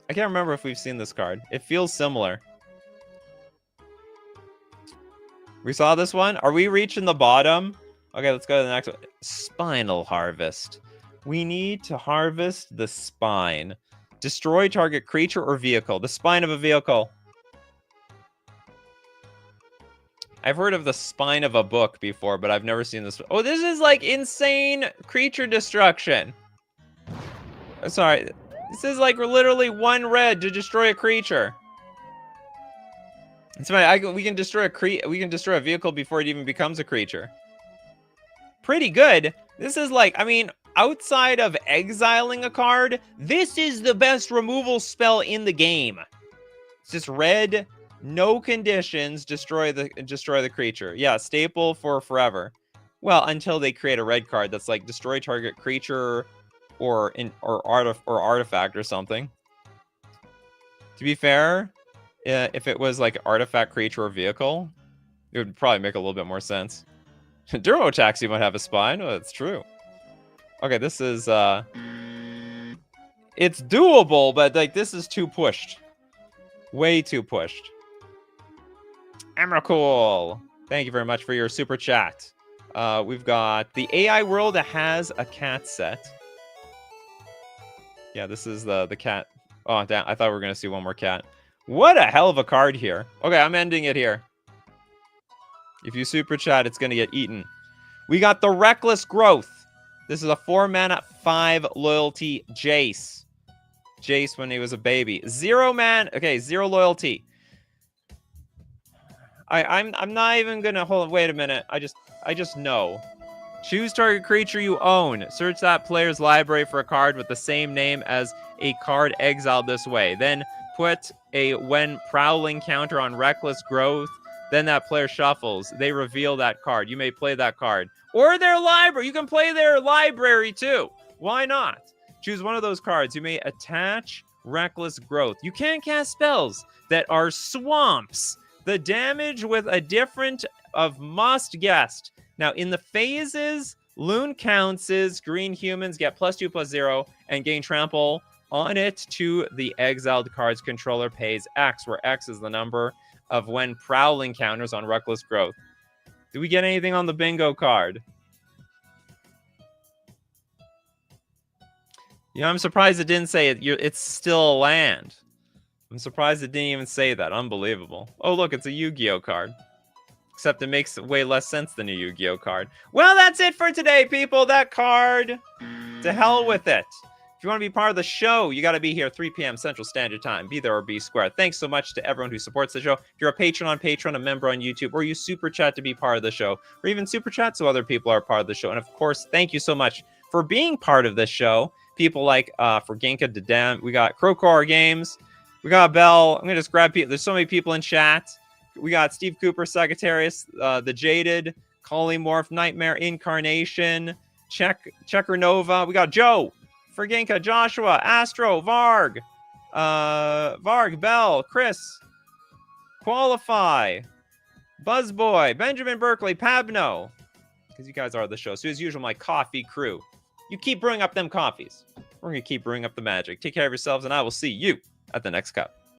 I can't remember if we've seen this card. It feels similar. We saw this one. Are we reaching the bottom? Okay, let's go to the next one. Spinal Harvest. We need to harvest the spine. Destroy target creature or vehicle. The spine of a vehicle. I've heard of the spine of a book before, but I've never seen this. Oh, this is like insane creature destruction. Sorry. This is like literally 1 red to destroy a creature. It's fine. We can destroy a vehicle before it even becomes a creature. Pretty good. This is like, I mean, outside of exiling a card, this is the best removal spell in the game. It's just red, no conditions, destroy the creature. Yeah, staple for forever. Well, until they create a red card that's like destroy target creature or artifact or something. To be fair, if it was like artifact, creature, or vehicle, it would probably make a little bit more sense. Durmotaxi might have a spine. Oh, that's true. Okay, this is it's doable, but like this is too pushed. Way too pushed. Emrakul, thank you very much for your super chat. We've got the AI world has a cat set. Yeah, this is the cat. Oh, damn, I thought we were gonna see one more cat. What a hell of a card here. Okay, I'm ending it here. If you super chat, it's gonna get eaten. We got the Reckless Growth. This is a 4-mana 5 loyalty Jace. Jace when he was a baby. 0 loyalty. I'm not even gonna hold. Wait a minute. I just know. Choose target creature you own. Search that player's library for a card with the same name as a card exiled this way. Then put a when prowling counter on Reckless Growth. Then that player shuffles. They reveal that card. You may play that card. Or their library. You can play their library too. Why not? Choose one of those cards. You may attach Reckless Growth. You can cast spells that are swamps. The damage with a different of must guessed. Now, in the phases, Loon counts is green humans get +2/+0 and gain trample On it to the exiled cards controller pays X, where X is the number of when Prowling counters on Reckless Growth. Do we get anything on the bingo card? You know, I'm surprised it didn't say it. It's still a land. I'm surprised it didn't even say that. Unbelievable. Oh, look, it's a Yu-Gi-Oh card. Except it makes way less sense than a Yu-Gi-Oh card. Well, that's it for today, people. That card, to hell with it. If you want to be part of the show, you got to be here 3 p.m. Central Standard Time. Be there or be square. Thanks so much to everyone who supports the show. If you're a patron on Patreon, a member on YouTube, or you super chat to be part of the show, or even super chat so other people are part of the show. And of course, thank you so much for being part of this show. People like for Ginka Dedem, we got Crowcore Games, we got Bell. I'm gonna just grab people. There's so many people in chat. We got Steve Cooper, Sagittarius, the Jaded, Collymorph, Nightmare Incarnation, Checker Nova. We got Joe, Ferginka, Joshua, Astro, Varg, Bell, Chris, Qualify, Buzzboy, Benjamin Berkeley, Pabno, because you guys are the show. So as usual, my coffee crew. You keep brewing up them coffees. We're going to keep brewing up the magic. Take care of yourselves, and I will see you at the next cup.